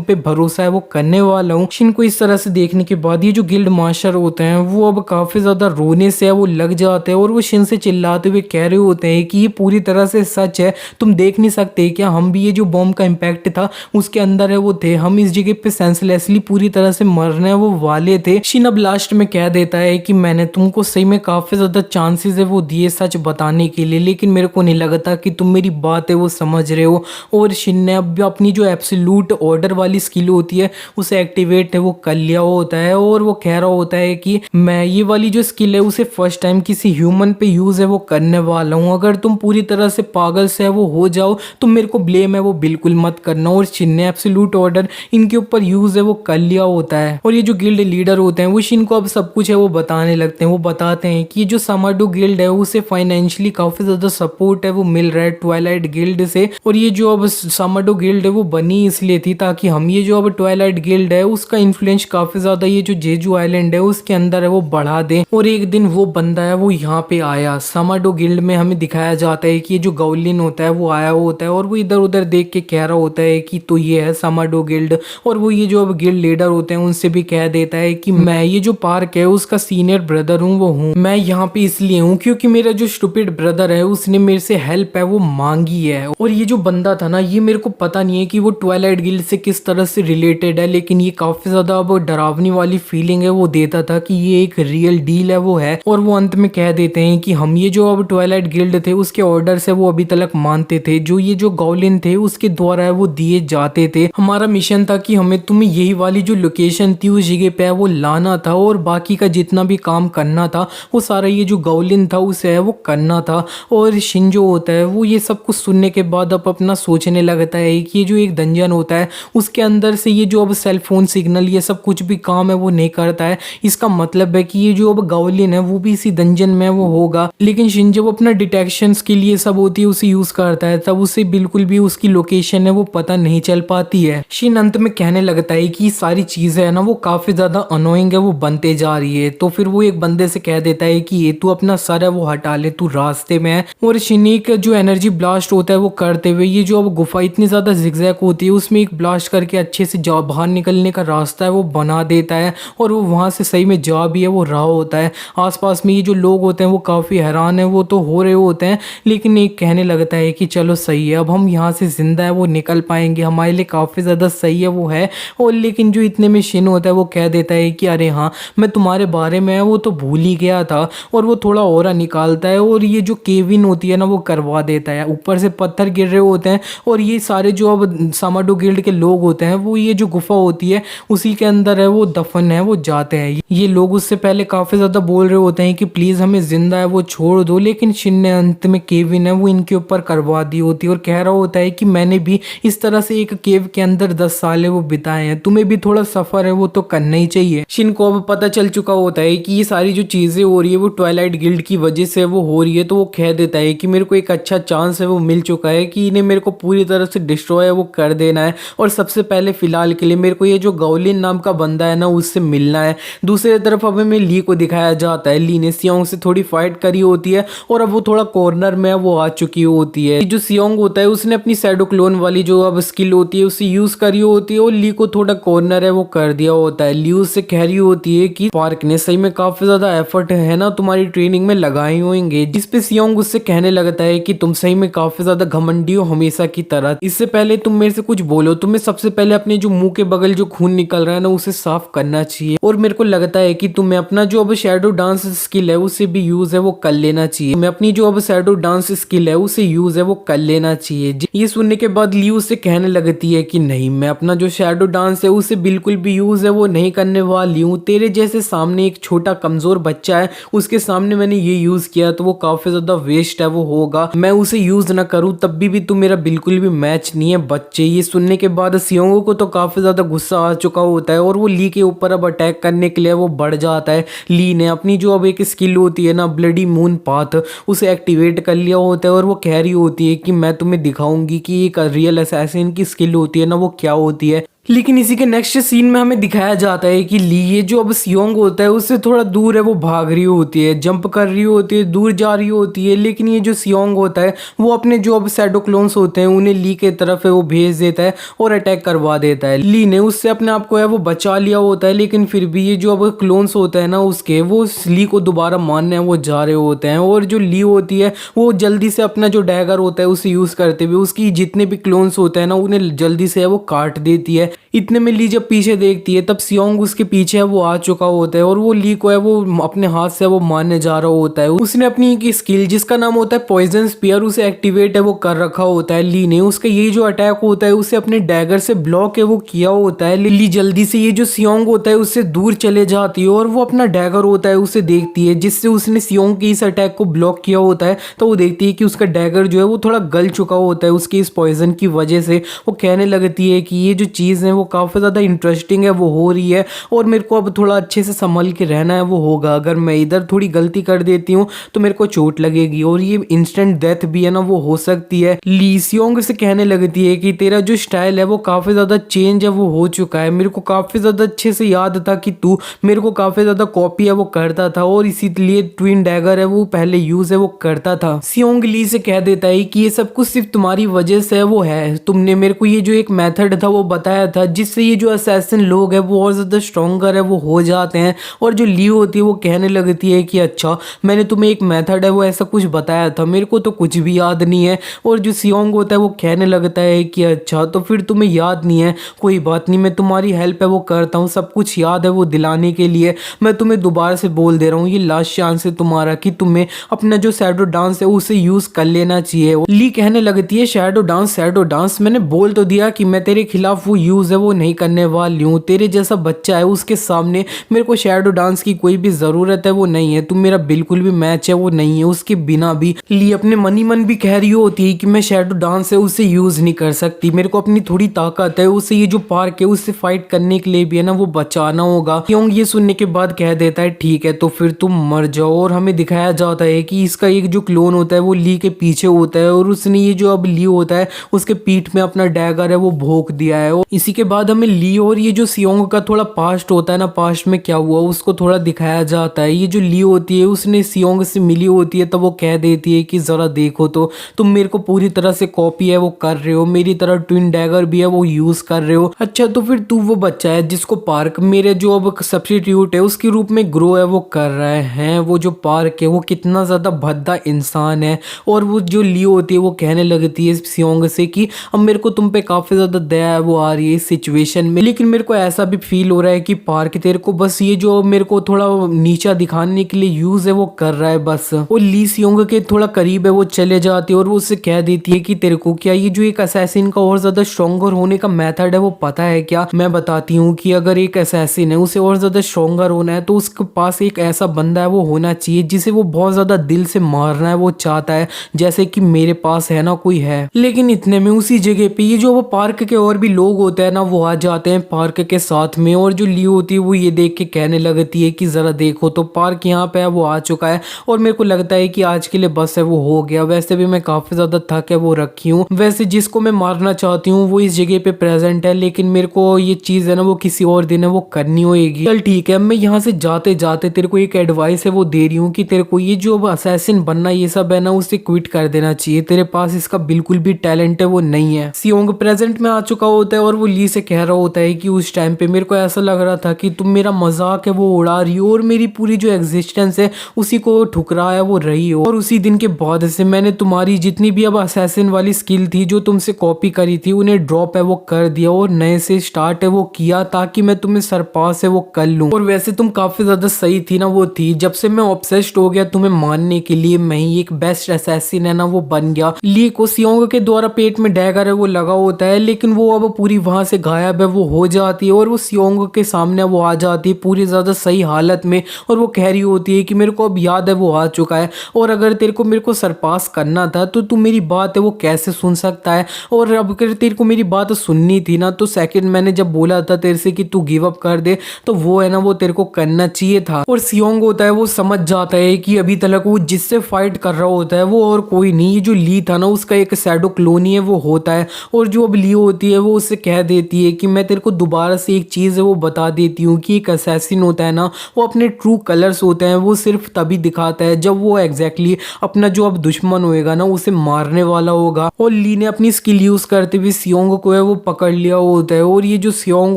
पे भरोसा है वो करने वाला हूँ। शिन को इस तरह से देखने के बाद ये जो गिल्ड मास्टर होते हैं वो अब काफी ज्यादा रोने से वो लग जाते हैं और वो शिन से चिल्लाते हुए कह रहे होते हैं कि ये पूरी तरह से सच है, तुम देख नहीं सकते क्या, हम भी ये जो बॉम्ब का इम्पैक्ट था उसके अंदर है वो थे, हम इस जगह पे सेंसलेसली पूरी तरह से मरने वो वाले थे। शिन अब लास्ट में कह देता है कि मैंने तुमको सही में काफी ज्यादा चांसेस है वो दिए सच बताने के लिए, लेकिन मेरे को नहीं लगता कि तुम मेरी बात है वो समझ रहे हो। और शिन ने अब अपनी जो एब्सोल्यूट ऑर्डर वाली स्किल होती है उसे एक्टिवेट है वो कर लिया होता है और वो कह रहा होता है कि मैं ये वाली जो स्किल है उसे फर्स्ट टाइम किसी ह्यूमन पे यूज है वो करने वाला हूँ, अगर तुम पूरी तरह से पागल से है वो हो जाओ तो मेरे को ब्लेम है वो बिल्कुल मत करना। और शिन ने एब्सोल्यूट ऑर्डर इनके ऊपर यूज है वो कर लिया होता है और ये जो गिल्ड लीडर होते हैं वो शिन को अब सब कुछ है वो बताने लगते हैं। वो बताते हैं कि जो समाडो गिल्ड है उसे फाइनेंशियली काफी ज्यादा सपोर्ट है वो मिल रहा है ट्वाइलाइट गिल्ड से, और ये जो अब समाडो गिल्ड है वो बनी इसलिए थी ताकि हम ये जो अब ट्वाइलाइट गिल्ड है उसका इन्फ्लुएंस काफी ज्यादा ये जो जेजू आइलैंड है उसके अंदर है वो बढ़ा दे। और एक दिन वो बंदा है वो यहाँ पे आया समाडो गिल्ड में, हमें दिखाया जाता है कि ये जो गौलिन होता है वो आया होता है और वो इधर उधर देख के कह रहा होता है कि तो ये है समाडो गिल्ड। और वो ये जो अब गिल्ड लीडर होते हैं उनसे भी कह देता है कि मैं ये जो पार्क है उसका सीनियर ब्रदर हूँ, वो हूँ मैं यहाँ पे इसलिए हूँ क्योंकि मेरा जो स्टूपिड ब्रदर है उसने मेरे से हेल्प है वो मांगी है। और ये जो बंदा था ना ये मेरे को पता नहीं है कि वो ट्वाइलाइट गिल्ड से किस तरह से रिलेटेड है, लेकिन ये काफी ज्यादा अब डरावनी वाली फीलिंग है वो देता था कि ये एक रियल डील है वो है। और वो अंत में कह देते हैं कि हम ये जो अब ट्वाइलाइट गिल्ड थे उसके ऑर्डर से वो अभी तक मानते थे, जो ये जो गॉब्लिन थे उसके द्वारा है वो दिए जाते थे। हमारा मिशन था कि हमें तुम्हें यही वाली जो लोकेशन थी उस जगह पे है वो लाना था और बाकी का जितना भी काम करना था वो सारा ये जो गॉब्लिन था उसे है वो करना था। और शिन जो होता है वो ये सब कुछ सुनने के बाद अब अपना सोचने लगता है कि ये जो एक डंजन होता है उसके अंदर से ये जो अब सेल फोन सिग्नल ये सब कुछ भी काम है वो नहीं करता है, इसका मतलब है कि ये जो अब गॉब्लिन है वो भी इसी डंजन में वो होगा। लेकिन शिन जब अपना डिटेक्शन के लिए सब होती है उसे यूज करता है तब उसे बिल्कुल भी उसकी लोकेशन है वो पता नहीं चल पाती है। शिन अंत में कहने लगता है कि सारी चीजें है ना वो काफी ज्यादा अनोइंग है वो बनते जा रही है, तो फिर वो एक बंदे से कह देता है कि ये तू अपना सर है वो हटा ले, तू रास्ते में है। और शिन का जो एनर्जी ब्लास्ट होता है वो करते हुए ये जो अब गुफा इतनी ज्यादा जिगजैग होती है उसमें एक ब्लास्ट करके अच्छे से जा बाहर निकलने का रास्ता है वो बना देता है और वो वहां से सही में जा भी है वो रहा होता है। आसपास में ये जो लोग होते हैं वो काफी हैरान है वो तो हो रहे होते हैं, लेकिन एक कहने लगता है कि चलो सही है अब हम यहाँ से जिंदा है वो निकल पाएंगे, हमारे लिए काफी ज्यादा सही है वो है। और लेकिन जो इतने में शिन होता है वो कह देता है कि अरे हाँ मैं तुम्हारे बारे में वो तो भूल ही गया था, और वो थोड़ा और निकालता है और ये जो केविन होती है ना वो करवा देता है। ऊपर से पत्थर गिर रहे होते हैं और ये सारे जो अब समाडो गिल्ड के लोग होते हैं वो ये जो गुफा होती है उसी के अंदर है वो दफन है वो जाते हैं। ये लोग उससे पहले काफी ज्यादा बोल रहे होते हैं कि प्लीज हमें जिंदा है वो छोड़ दो, लेकिन शिन ने अंत में केविन है वो इनके ऊपर करवा दी होती है और कह रहा होता है कि मैंने भी इस तरह से एक केव के अंदर 10 साल है वो बिताए हैं, तुम्हें भी थोड़ा सफर है वो तो करना ही चाहिए। शिन को अब पता चल चुका होता है कि ये सारी जो चीजें हो रही है वो ट्वाइलाइट गिल्ड की वजह से वो हो रही है, तो वो कह देता है कि मेरे को एक अच्छा चांस है वो मिल चुका है कि इन्हें मेरे को पूरी तरह से डिस्ट्रॉय है वो कर देना है, और सबसे पहले फिलहाल के लिए मेरे को ये जो गौलिन नाम का बंदा है ना उससे मिलना है। दूसरी तरफ अब हमें ली को दिखाया जाता है, ली ने सियोंग से थोड़ी फाइट करी होती है और अब वो थोड़ा कॉर्नर में वो आ चुकी होती है। जो सियोंग होता है उसने अपनी शैडो क्लोन वाली जो अब स्किल होती है उसे यूज करी होती है और ली को थोड़ा कॉर्नर है वो कर दिया होता है। ली उससे कह रही होती है कि पार्क ने सही में काफी ज्यादा एफर्ट है ना तुम्हारी ट्रेनिंग में लगाए होंगे, जिस पे सियोंग उससे कहने लगता है कि तुम सही में काफी ज्यादा घमंडी हो हमेशा की तरह, इससे पहले तुम मेरे से कुछ बोलो तुम्हें सबसे पहले अपने जो मुंह के बगल जो खून निकल रहा है ना उसे साफ करना चाहिए, और मेरे को लगता है कि तुम्हें अपना जो अब शैडो डांस स्किल है उसे भी यूज है वो कर लेना चाहिए, मैं अपनी जो अब शैडो डांस स्किल है उसे यूज है वो कर लेना चाहिए। ये सुनने के बाद ली उससे कहने लगती है कि नहीं मैं अपना जो शैडो डांस है उसे बिल्कुल भी यूज है वो नहीं करने वाली हूँ, तेरे जैसे सामने एक छोटा कमजोर बच्चा है उसके सामने मैंने ये यूज किया तो वो काफी ज्यादा वेस्ट है वो होगा, मैं उसे यूज ना करूँ तब भी तू मेरा बिल्कुल भी मैच नहीं है बच्चे। ये सुनने के बाद सियोंग को तो काफी ज्यादा गुस्सा आ चुका होता है और वो ली के ऊपर अब अटैक करने के लिए वो बढ़ जाता है। ली ने अपनी जो अब एक स्किल होती है ना ब्लडी मून पाथ उसे एक्टिवेट कर लिया होता है और वो कह रही होती है कि मैं तुम्हें दिखाऊंगी कि एक रियल असैसिन की स्किल होती है ना वो क्या होती है। लेकिन इसी के नेक्स्ट सीन में हमें दिखाया जाता है कि ली ये जो अब सियोंग होता है उससे थोड़ा दूर है, वो भाग रही होती है, जंप कर रही होती है, दूर जा रही होती है। लेकिन ये जो सियोंग होता है वो अपने जो अब शैडो क्लोन्स होते हैं उन्हें ली के तरफ है वो भेज देता है और अटैक करवा देता है। ली ने उससे अपने आप को है वो बचा लिया होता है, लेकिन फिर भी ये जो अब क्लोन्स होते हैं ना उसके, वो ली को दोबारा मारने वो जा रहे होते हैं। और जो ली होती है वो जल्दी से अपना जो डैगर होता है उसे यूज करते हुए उसकी जितने भी क्लोन्स होते हैं ना उन्हें जल्दी से है वो काट देती है। इतने में ली जब पीछे देखती है तब सियोंग उसके पीछे है वो आ चुका होता है और वो ली को है वो अपने हाथ से वो मारने जा रहा होता है। उसने अपनी एक स्किल जिसका नाम होता है पॉइजन स्पीयर उसे एक्टिवेट है वो कर रखा होता है ली ने। उसका ये जो अटैक होता है उसे अपने डैगर से ब्लॉक है वो किया होता है। ली जल्दी से ये जो सियोंग होता है उससे दूर चले जाती है और वो अपना डैगर होता है उसे देखती है जिससे उसने सियोंग के इस अटैक को ब्लॉक किया होता है। तो वो देखती है कि उसका डैगर जो है वो थोड़ा गल चुका होता है उसके इस पॉइजन की वजह से। वो कहने लगती है कि ये जो चीज़ है वो काफ़ी ज़्यादा इंटरेस्टिंग है वो हो रही है और मेरे को अब थोड़ा अच्छे से संभल के रहना है वो होगा। अगर मैं इधर थोड़ी गलती कर देती हूँ तो मेरे को चोट लगेगी और ये इंस्टेंट डेथ भी है ना वो हो सकती है। ली सियोंग से कहने लगती है कि तेरा जो स्टाइल है वो काफ़ी ज़्यादा चेंज है वो हो चुका है। मेरे को काफ़ी ज़्यादा अच्छे से याद था कि तू मेरे को काफ़ी ज़्यादा कॉपी है वो करता था और इसीलिए ट्विन डैगर है वो पहले यूज़ है वो करता था। सियोंग ली से कह देता है कि ये सब कुछ सिर्फ तुम्हारी वजह से वो है, तुमने मेरे को ये जो एक मेथड था वो बताया था जिससे ये जो असैसिन लोग हैं वो और ज़्यादा स्ट्रॉन्गर है वो हो जाते हैं। और जो ली होती है वो कहने लगती है कि अच्छा मैंने तुम्हें एक मेथड है वो ऐसा कुछ बताया था, मेरे को तो कुछ भी याद नहीं है। और जो सियोंग होता है वो कहने लगता है कि अच्छा तो फिर तुम्हें याद नहीं है, कोई बात नहीं, मैं तुम्हारी हेल्प है वो करता हूँ, सब कुछ याद है वो दिलाने के लिए। मैं तुम्हें दोबारा से बोल दे रहा हूँ ये लास्ट चांस है तुम्हारा कि तुम्हें अपना जो शैडो डांस है उसे यूज़ कर लेना चाहिए। ली कहने लगती है शैडो डांस मैंने बोल तो दिया कि मैं तेरे खिलाफ वो यूज़ है वो नहीं करने वाली हूँ। तेरे जैसा बच्चा है उसके सामने मेरे को शैडो डांस की कोई भी ज़रूरत है वो नहीं है, तुम मेरा बिल्कुल भी मैच है वो नहीं है। उसके बिना भी ली अपने मन ही मन भी कह रही होती है कि मैं शैडो डांस है उसे यूज़ नहीं कर सकती, मेरे को अपनी थोड़ी ताकत है उसे ये जो पार्क है उससे फाइट करने के लिए भी है ना वो बचाना होगा। क्यों ये सुनने के बाद कह देता है ठीक है तो फिर तुम मर जाओ। और हमें दिखाया जाता है कि इसका एक जो क्लोन होता है वो ली के पीछे होता है और उसने ये जो अब ली होता है उसके पीठ में अपना डैगर है वो भोंक दिया है। और इसी के बाद हमें ली और ये जो सियोंग का थोड़ा पास्ट होता है ना, पास्ट में क्या हुआ उसको थोड़ा दिखाया जाता है। ये जो ली होती है उसने सियोंग से मिली होती है तो वो कह देती है कि ज़रा देखो तो तुम मेरे को पूरी तरह से कॉपी है वो कर रहे हो, मेरी तरह ट्विन डैगर भी है वो यूज़ कर रहे हो। अच्छा तो फिर तू वो बच्चा है जिसको पार्क मेरे जो अब सब्स्टिट्यूट है उसके रूप में ग्रो है वो कर रहे हैं। वो जो पार्क है वो कितना ज़्यादा भद्दा इंसान है। और वो जो ली होती है वो कहने लगती है सियोंग से कि अब मेरे को तुम पे काफ़ी ज़्यादा दया है वो आ रही है इस सिचुएशन में, लेकिन मेरे को ऐसा भी फील हो रहा है कि पार्क तेरे को बस ये जो मेरे को थोड़ा नीचा दिखाने के लिए यूज़ है वो कर रहा है बस। वो ली सियोंग के थोड़ा करीब है वो चले जाती है और वो उससे कह देती है कि तेरे को क्या ये जो एक असैसिन का और ज़्यादा स्ट्रॉन्गर होने का मेथड है वो पता है क्या? मैं बताती हूँ कि अगर एक असैसिन है उसे और ज़्यादा स्ट्रॉन्गर होना है तो उसके पास एक ऐसा बंदा है वो होना चाहिए जिसे वो बहुत ज़्यादा दिल से मारना है वो चाहता है, जैसे कि मेरे पास है ना कोई है। लेकिन इतने में उसी जगह पे ये जो वो पार्क के और भी लोग होते हैं ना वो आ जाते हैं पार्क के साथ में। और जो ली होती है वो ये देख के कहने लगती है कि ज़रा देखो तो पार्क यहाँ पे है वो आ चुका है और मेरे को लगता है कि आज के लिए बस है वो हो गया। वैसे भी मैं काफ़ी ज़्यादा थक है वो रखी हूँ, वैसे जिसको मैं मारना चाहती हूँ वो इस जगह पे प्रेजेंट है, लेकिन मेरे को ये चीज़ है ना वो किसी और दिन है वो करनी होगी। चल ठीक है, मैं यहाँ से जाते जाते तेरे को एक एडवाइस है वो दे रही हूँ कि तेरे को ये जो असैसिन बनना ये सब है ना उसे क्विट कर देना चाहिए, तेरे पास इसका बिल्कुल भी टैलेंट है वो नहीं है। सियोंग प्रेजेंट में आ चुका होता है और वो ली से कह रहा होता है कि उस टाइम पे मेरे को ऐसा लग रहा था कि तुम मेरा मजाक है वो उड़ा रही हो और मेरी पूरी जो एग्जिस्टेंस है उसी को ठुकरा है वो रही हो। और उसी दिन के बाद से मैंने तुम्हारी जितनी भी अब असैसिन वाली स्किल थी जो तुमसे कॉपी करी थी उन्हें ड्रॉप है वो कर दिया और नए से स्टार्ट है वो किया ताकि मैं तुम्हें सरपास है वो कर लूँ। और वैसे तुम काफी ज्यादा सही थी ना वो थी, जब से मैं ऑब्सेस्ड हो गया तुम्हें मानने के लिए मैं ही एक बेस्ट असैसिन है ना वो बन गया। ली को सियोंग के द्वारा पेट में डैगर है वो लगा होता है लेकिन वो अब पूरी वहां से गायब है वो हो जाती है और वो सियोंग के सामने वो आ जाती है पूरी ज्यादा सही हालत में और वो कह रही होती है कि मेरे को अब याद है वो आ चुका है और अगर तेरे को मेरे को सरपास करना था तो तू मेरी बात है वो कैसे सुन सकता है, और अब अगर तेरे को मेरी बात सुननी थी ना तो सेकंड मैंने जब बोला था तेरे से कि तू गिव अप कर दे तो वो है ना वो तेरे को करना चाहिए था। और सियोंग होता है वो समझ जाता है कि अभी तक वो जिससे फाइट कर रहा होता है वो और कोई नहीं, जो ली था ना उसका एक शैडो क्लोन ही है वो होता है। और जो अब ली होती है वो उससे कह देती है कि मैं तेरे को दोबारा से एक चीज़ है वो बता देती हूँ कि एक असैसिन होता है ना, वो अपने ट्रू कलर्स होते हैं वो सिर्फ तभी दिखाता है जब वो एग्जैक्टली अपना जो अब दुश्मन होएगा ना उसे मारने वाला होगा। और ली ने अपनी स्किल यूज करते हुए सियोंग को है वो पकड़ लिया होता है, और ये जो सियोंग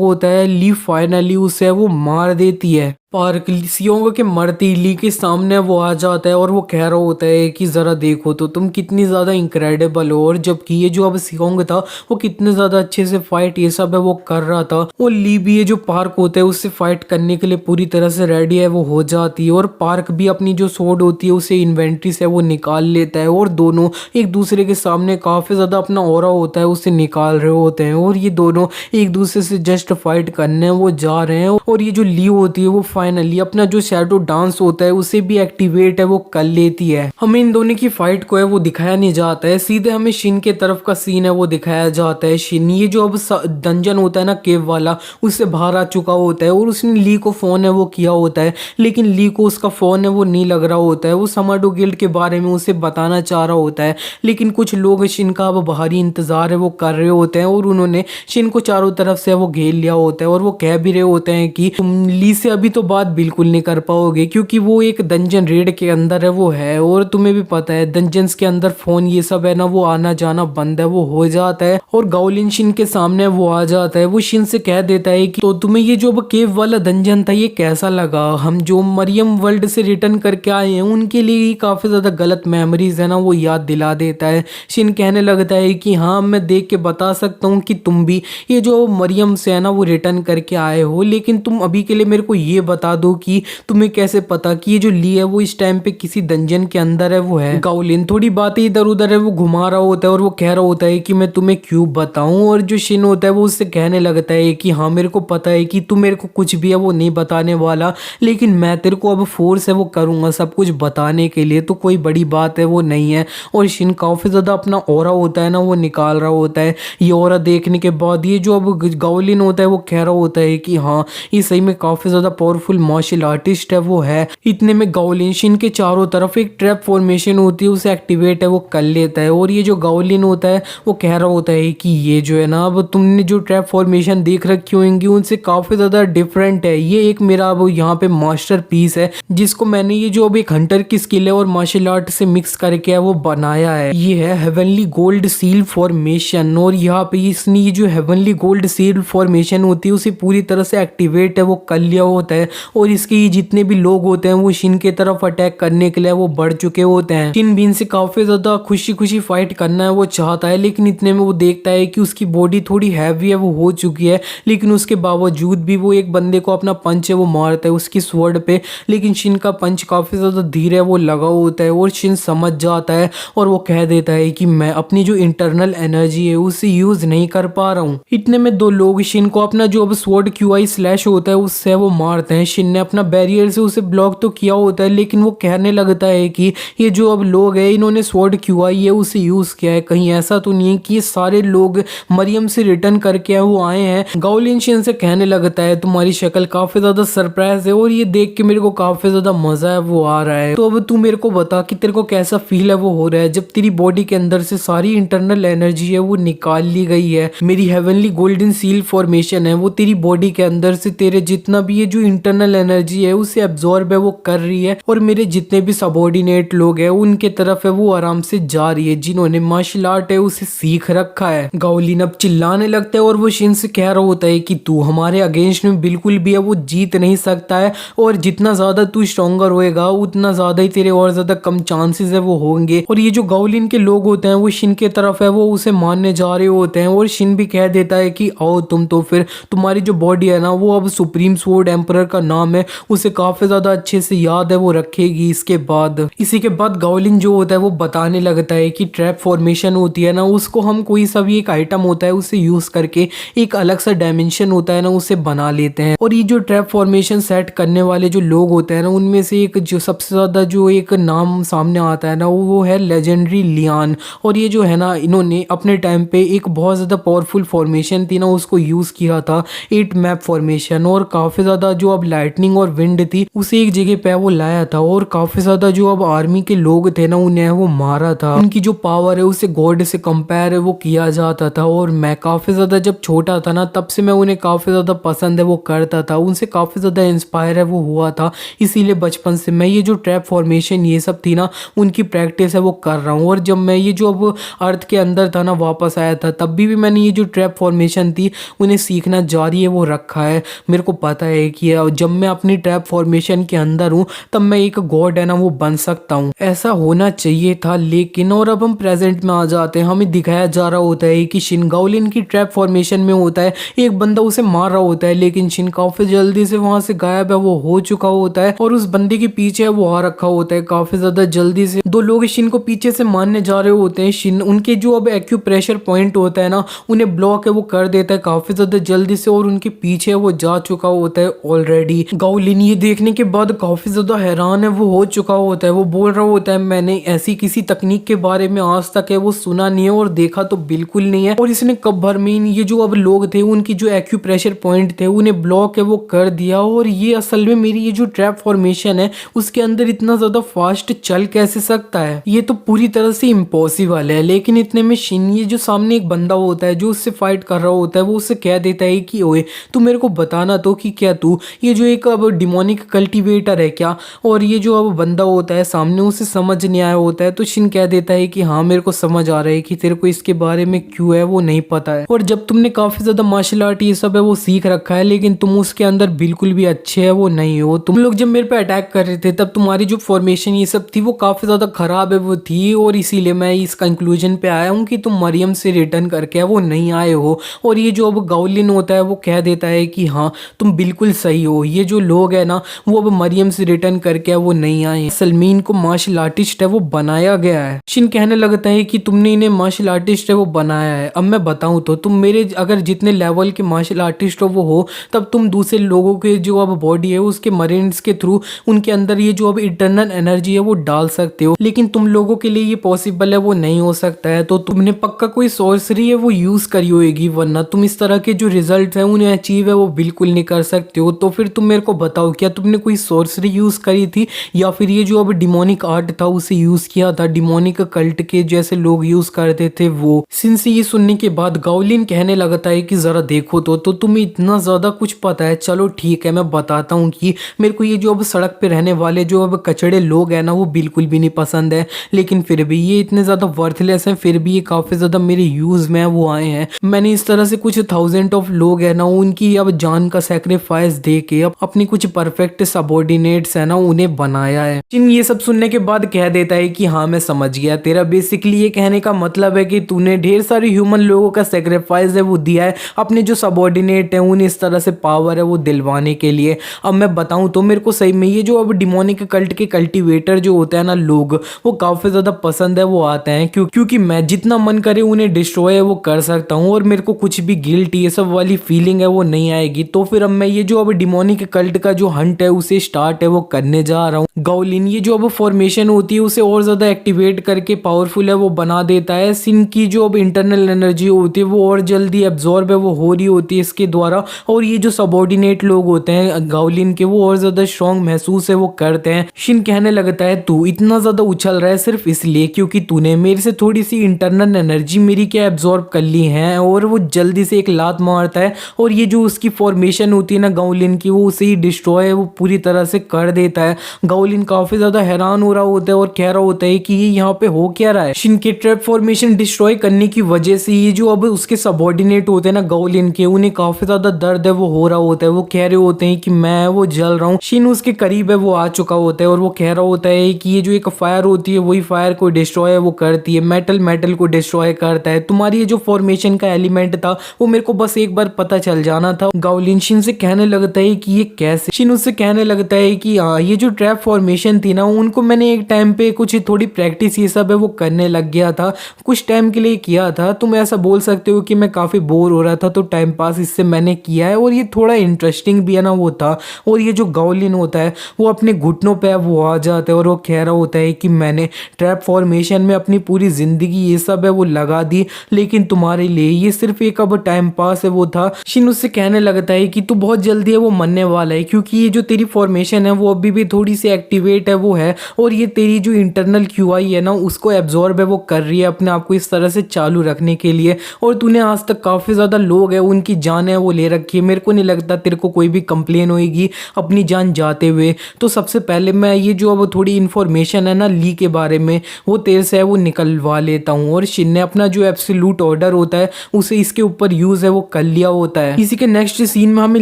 होता है ली फाइनली उसे वो मार देती है। पार्क सियोंग के मरते ही ली के सामने वो आ जाता है और वो कह रहा होता है कि ज़रा देखो तो तुम कितनी ज़्यादा इंक्रेडिबल हो। और जबकि ये जो अब सियोंग था वो कितने ज़्यादा अच्छे से फाइट ये सब है वो कर रहा था। वो ली भी ये जो पार्क होता है उससे फाइट करने के लिए पूरी तरह से रेडी है वो हो जाती है, और पार्क भी अपनी जो सोर्ड होती है उसे इन्वेंट्री से वो निकाल लेता है, और दोनों एक दूसरे के सामने काफ़ी ज़्यादा अपना ऑरा होता है उसे निकाल रहे होते हैं, और ये दोनों एक दूसरे से जस्ट फाइट करने वो जा रहे हैं। और ये जो ली होती है वो फाइनली अपना जो शैडो डांस होता है उसे भी एक्टिवेट है वो कर लेती है। हमें इन दोनों की फाइट को है वो दिखाया नहीं जाता है, सीधे हमें शिन के तरफ का सीन है वो दिखाया जाता है। शिन ये जो अब डंजन होता है ना केव वाला, उससे बाहर आ चुका होता है और उसने ली को फोन है वो किया होता है, लेकिन ली को उसका फोन है वो नहीं लग रहा होता है। वो समाडो गिल्ड के बारे में उसे बताना चाह रहा होता है, लेकिन कुछ लोग शिन का अब बाहरी इंतजार है वो कर रहे होते हैं, और उन्होंने शिन को चारों तरफ से वो घेर लिया होता है, और वो कह भी रहे होते हैं कि तुम ली से अभी तो बात बिल्कुल नहीं कर पाओगे क्योंकि वो एक डंजन रेड के अंदर है वो है, और तुम्हें भी पता है डंजन्स के अंदर फोन ये सब है ना वो आना जाना बंद है वो हो जाता है। और गाओलिन शिन के सामने वो आ जाता है, वो शिन से कह देता है कि तो तुम्हें ये जो केव वाला डंजन था ये कैसा लगा। हम जो मरियम वर्ल्ड से रिटर्न करके आए हैं उनके लिए काफी ज्यादा गलत मेमोरीज है ना वो याद दिला देता है। शिन कहने लगता है कि हाँ मैं देख के बता सकता हूँ कि तुम भी ये जो मरियम से है ना वो रिटर्न करके आए हो, लेकिन तुम अभी के लिए मेरे को ये बता दो कि तुम्हें कैसे पता कि ये जो ली है वो इस टाइम पे किसी डंजन के अंदर है वो है। गाओलिन थोड़ी बातें इधर उधर है वो घुमा रहा होता है, और वो कह रहा होता है कि मैं तुम्हें क्यों बताऊं। और जो शिन होता है वो उससे कहने लगता है कि हाँ मेरे को पता है कि तू मेरे को कुछ भी है वो नहीं बताने वाला, लेकिन मैं तेरे को अब फोर्स है वो करूंगा सब कुछ बताने के लिए, तो कोई बड़ी बात है वो नहीं है। और शिन काफी ज्यादा अपना ऑरा होता है ना वो निकाल रहा होता है। ये ऑरा देखने के बाद ये जो अब गाओलिन होता है वो कह रहा होता है कि हाँ ये सही में काफी ज्यादा पावरफुल मार्शल आर्टिस्ट है वो है। इतने में गाओलिन शिन के चारों तरफ एक ट्रैप फॉर्मेशन होती है उसे एक्टिवेट है वो कर लेता है, और ये जो गाओलिन होता है वो कह रहा होता है कि ये जो है ना अब तुमने जो ट्रैप फॉर्मेशन देख रखी होंगी उनसे काफी ज्यादा डिफरेंट है। ये एक मेरा अब यहाँ पे मास्टर पीस है जिसको मैंने ये जो अब एक हंटर की स्किल है और मार्शल आर्ट से मिक्स करके है वो बनाया है। ये है हेवनली गोल्ड सील फॉर्मेशन, और यहाँ पे इसने ये जो हेवनली गोल्ड सील फॉर्मेशन होती है उसे पूरी तरह से एक्टिवेट है वो कर लिया होता है, और इसके ये जितने भी लोग होते हैं वो शिन के तरफ अटैक करने के लिए वो बढ़ चुके होते हैं। शिन भी इनसे काफी ज्यादा खुशी खुशी फाइट करना है वो चाहता है, लेकिन इतने में वो देखता है कि उसकी बॉडी थोड़ी हैवी है वो हो चुकी है, लेकिन उसके बावजूद भी वो एक बंदे को अपना पंच है वो मारता है उसकी स्वॉर्ड पे, लेकिन शिन का पंच काफी ज्यादा धीरे वो लगा होता है, और शिन समझ जाता है और वो कह देता है कि मैं अपनी जो इंटरनल एनर्जी है उसे यूज नहीं कर पा रहा हूँ। इतने में दो लोग शिन को अपना जो अब स्वॉर्ड क्यूआई स्लैश होता है उससे वो मारते हैं। शिन ने अपना बैरियर से उसे ब्लॉक तो किया होता है, लेकिन वो कहने लगता है कि ये जो अब लोग हैं इन्होंने स्वॉर्ड क्यूआई है उसे यूज किया है, कहीं ऐसा तो नहीं है कि ये सारे लोग मरियम से रिटर्न करके वो आए हैं। गाओलिन शिन से कहने लगता है तुम्हारी शक्ल काफी ज्यादा सरप्राइज है और ये देख के मेरे को काफी ज्यादा मजा है वो आ रहा है, तो अब तू मेरे को बता कि तेरे को कैसा फील है वो हो रहा है जब तेरी बॉडी के अंदर से सारी इंटरनल एनर्जी है वो निकाल ली गई है। मेरी हेवनली गोल्डन सील फॉर्मेशन है वो तेरी बॉडी के अंदर से तेरे जितना भी ये जो इंटरनल एनर्जी है उसे एब्जॉर्ब है वो कर रही है, और मेरे जितने भी सबॉर्डिनेट लोग हैं उनके तरफ है वो आराम से जा रही है जिन्होंने मार्शल आर्ट है उसे सीख रखा है। गाओलिन अब चिल्लाने लगता है और वो शिन से कह रहा होता है कि तू हमारे अगेंस्ट में बिल्कुल भी है वो जीत नहीं सकता है, और जितना ज्यादा तू स्ट्रॉन्गर होएगा उतना ज्यादा ही तेरे और ज्यादा कम चांसेस है वो होंगे। और ये जो गाओलिन के लोग होते हैं वो शिन के तरफ है वो उसे मारने जा रहे होते हैं, और शिन भी कह देता है कि आओ तुम तो फिर तुम्हारी जो बॉडी है ना वो अब सुप्रीम स्वॉर्ड एम्परर का नाम है उसे काफी ज्यादा अच्छे से याद है वो रखेगी। इसी के बाद गाओलिन जो होता है वो बताने लगता है कि ट्रैप फॉर्मेशन होती है ना उसको हम कोई सा भी एक आइटम होता है उसे यूज करके एक अलग सा डायमेंशन होता है ना उसे बना लेते हैं, और ये जो ट्रैप फॉर्मेशन सेट करने वाले जो लोग होते हैं ना उनमें से एक जो सबसे ज्यादा जो एक नाम सामने आता है ना वो है लेजेंडरी लियान। और ये जो है ना इन्होंने अपने टाइम पे एक बहुत ज्यादा पावरफुल फॉर्मेशन थी ना उसको यूज किया था 8 मैप फॉर्मेशन, और काफी ज्यादा जो अब लाइटनिंग और विंड थी उसे एक जगह पे वो लाया था और काफी ज्यादा जो अब आर्मी के लोग थे ना उन्हें वो मारा था। उनकी जो पावर है उसे गॉड से कंपेयर है वो किया जाता था और मैं काफी ज्यादा जब छोटा था ना तब से मैं उन्हें काफी ज्यादा पसंद है वो करता था, उनसे काफी ज्यादा इंस्पायर है वो हुआ था। इसीलिए बचपन से मैं ये जो ट्रैप फॉर्मेशन ये सब थी ना उनकी प्रैक्टिस है वो कर रहा हूँ। और जब मैं ये जो अब अर्थ के अंदर था ना वापस आया था तब भी मैंने ये जो ट्रैप फॉर्मेशन थी उन्हें सीखना जारी है वो रखा है। मेरे को पता है कि जब मैं अपनी ट्रैप फॉर्मेशन के अंदर हूँ तब मैं एक गॉड है ना वो बन सकता हूँ, ऐसा होना चाहिए था। लेकिन और अब हम प्रेजेंट में आ जाते हैं, हमें दिखाया जा रहा होता है कि शिन गाओलिन की ट्रैप फॉर्मेशन में होता है, एक बंदा उसे मार रहा होता है लेकिन शिन काफी जल्दी से वहां से गायब है वो हो चुका होता है और उस बंदे के पीछे वो आ रखा होता है काफी ज्यादा जल्दी से। दो लोग शिन को पीछे से मारने जा रहे होते हैं, शिन उनके जो अब एक्यूप्रेशर पॉइंट होता है ना उन्हें ब्लॉक है वो कर देता है काफी ज्यादा जल्दी से और उनके पीछे वो जा चुका होता है ऑलरेडी। गाओलिन ये देखने के बाद काफी ज्यादा हैरान है वो हो चुका होता है, वो बोल रहा होता है मैंने ऐसी किसी तकनीक के बारे में आज तक है वो सुना नहीं है और देखा तो बिल्कुल नहीं है और इसने कब भर में ये जो अब लोग थे उनकी जो एक्यूप्रेशर पॉइंट थे उन्हें ब्लॉक है वो कर दिया। और ये असल में मेरी ये जो ट्रैप फॉर्मेशन है उसके अंदर इतना ज्यादा फास्ट चल कैसे सकता है, ये तो पूरी तरह से इम्पॉसिबल है। लेकिन इतने में शिन ये जो सामने एक बंदा होता है जो उससे फाइट कर रहा होता है वो उससे कह देता है कि ओए तू मेरे को बताना तो कि क्या तू ये जो एक अब डिमोनिक कल्टीवेटर है क्या। और ये जो अब बंदा होता है सामने उसे समझ नहीं आया होता है तो शिन कह देता है कि हाँ मेरे को समझ आ रहा है कि तेरे को इसके बारे में क्यों है वो नहीं पता है और जब तुमने काफी ज्यादा मार्शल आर्ट ये सब है वो सीख रखा है लेकिन तुम उसके अंदर बिल्कुल भी अच्छे है वो नहीं हो। तुम लोग जब मेरे पे अटैक कर रहे थे तब तुम्हारी जो फॉर्मेशन ये सब थी वो काफी ज्यादा खराब है वो थी और इसीलिए मैं इस कंक्लूजन पे आया हूँ कि तुम मरियम से रिटर्न करके वो नहीं आए हो। और ये जो अब गाओलिन होता है वो कह देता है कि हाँ तुम बिल्कुल सही हो, ये जो लोग है ना वो अब मरियम से रिटर्न करके वो नहीं आए, सलमीन को मार्शल आर्टिस्ट है वो बनाया गया है। शिन कहने लगता है कि तुमने इन्हें मार्शल आर्टिस्ट है वो बनाया है, अब मैं बताऊं तो तुम मेरे अगर जितने लेवल के मार्शल आर्टिस्ट हो तब तुम दूसरे लोगों के जो अब बॉडी है उसके मरीन्स के थ्रू उनके अंदर ये जो अब इटर्नल एनर्जी है वो डाल सकते हो, लेकिन तुम लोगों के लिए ये पॉसिबल है वो नहीं हो सकता है। तो तुमने पक्का कोई सॉर्सरी है वो यूज करी होगी वरना तुम इस तरह के जो रिजल्ट है उन्हें अचीव है वो बिल्कुल नहीं कर सकते हो। तो फिर तुम मेरे को बताओ क्या तुमने कोई सॉर्सरी यूज करी थी या फिर ये जो अब डिमोनिक आर्ट था उसे यूज किया था, डिमोनिक कल्ट के जैसे लोग यूज करते थे वो। सिंस ये सुनने के बाद गाओलिन कहने लगता है कि जरा देखो तो तुम्हें इतना ज्यादा कुछ पता है, चलो ठीक है मैं बताता हूँ कि मेरे को ये जो अब सड़क पे रहने वाले जो अब कचड़े लोग हैं ना वो बिल्कुल भी नहीं पसंद है, लेकिन फिर भी ये इतने ज्यादा वर्थलेस हैं फिर भी ये काफी ज्यादा मेरे यूज में वो आए हैं। मैंने इस तरह से कुछ थाउजेंड ऑफ लोग है ना उनकी अब जान का सेक्रीफाइस दे के अब अपनी कुछ परफेक्ट सबॉर्डिनेट्स है ना उन्हें बनाया है। जिन ये सब सुनने के बाद कह देता है कि हाँ मैं समझ गया, तेरा बेसिकली ये कहने का मतलब है कि तूने ढेर सारे ह्यूमन लोगों का सेक्रीफाइस है वो दिया है अपने जो सबॉर्डिनेट है उन्हें इस तरह से पावर है वो दिलवाने के लिए। अब मैं बताऊं तो मेरे को सही में ये जो अब डिमोनिक कल्ट के कल्टीवेटर जो होता है ना लोग वो काफी ज्यादा पसंद है वो आते हैं क्योंकि मैं जितना मन करे उन्हें डिस्ट्रॉय है वो कर सकता हूँ और मेरे को कुछ भी गिल्ट ये सब वाली फीलिंग है वो नहीं आएगी। तो फिर अब मैं ये जो अब डिमोनिक कल्ट का जो हंट है उसे स्टार्ट है वो करने जा रहा हूँ। गाओलिन ये जो अब फॉर्मेशन होती है उसे और ज्यादा एक्टिवेट करके पावरफुल है वो बना देता है। सिन की जो अब इंटरनल एनर्जी होती है वो और जल्दी एब्जॉर्ब है वो हो रही होती है इसके द्वारा और ये जो सबॉर्डिनेट लोग होते हैं गाओलिन के वो और ज्यादा स्ट्रॉन्ग महसूस है वो करते हैं। शिन कहने लगता है तू इतना ज्यादा उछल रहा है सिर्फ इसलिए क्योंकि तूने मेरे से थोड़ी सी इंटरनल एनर्जी मेरी क्या एब्जॉर्ब कर ली है। और वो जल्दी से एक लात मारता है और ये जो उसकी फॉर्मेशन होती है ना गाओलिन की वो उसे ही डिस्ट्रॉय वो पूरी तरह से कर देता है। गाओलिन काफी ज्यादा हैरान हो रहा होता है और कह रहा होता है कि ये यहाँ पे हो क्या रहा है। शिन के ट्रैप फॉर्मेशन डिस्ट्रॉय करने की वजह से ये जो अब उसके सबॉर्डिनेट होते हैं ना गाओलिन के उन्हें काफी ज्यादा दर्द है वो हो रहा होता है, वो कह रहे होते हैं कि मैं वो जल रहा हूँ। शिन उसके करीब है वो आ चुका होता है और वो कह रहा होता है कि ये जो एक फायर होती है वही फायर को डिस्ट्रॉय वो करती है, मेटल को डिस्ट्रॉय करता है। तुम्हारी ये जो फॉर्मेशन का एलिमेंट था वो मेरे को बस एक बार पता चल जाना था। गाओलिन शिन से कहने लगता है कि ये कैसे। शिन उससे कहने लगता है कि ये जो ट्रैप फॉर्मेशन थी ना उनको मैंने एक टाइम पे कुछ थोड़ी प्रैक्टिस ये सब है वो करने लग गया था, कुछ टाइम के लिए किया था। तुम ऐसा बोल सकते हो कि मैं काफ़ी बोर हो रहा था तो टाइम पास इससे मैंने किया है, और ये थोड़ा इंटरेस्टिंग भी है ना वो था। और ये जो गाओलिन होता है वो अपने घुटनों पे वो आ जाता है और वो कह रहा होता है कि मैंने ट्रैप फॉर्मेशन में अपनी पूरी ज़िंदगी ये सब है वो लगा दी, लेकिन तुम्हारे लिए ये सिर्फ एक अब टाइम पास है वो था। शिन उससे कहने लगता है कि तू बहुत जल्दी है वो मरने वाला है, क्योंकि ये जो तेरी फॉर्मेशन है वो अभी भी थोड़ी सी एक्टिवेट है वो है, और ये तेरी जो इंटरनल क्यूआई है ना उसको एब्जॉर्ब है वो कर रही है अपने आप को इस तरह से चालू रखने के लिए। और तूने आज तक काफ़ी ज़्यादा लोग हैं उनकी जान है वो ले रखी है, मेरे को नहीं लगता तेरे को कोई भी कंप्लेन होएगी अपनी जान जाते हुए। तो सबसे पहले मैं ये जो अब थोड़ी इन्फॉर्मेशन है ना ली के बारे में वो तेरे से है वो निकलवा लेता हूँ। और शिन ने अपना जो एब्सोल्यूट ऑर्डर होता है उसे इसके ऊपर यूज़ है वो कर लिया होता है। इसी के नेक्स्ट सीन में हमें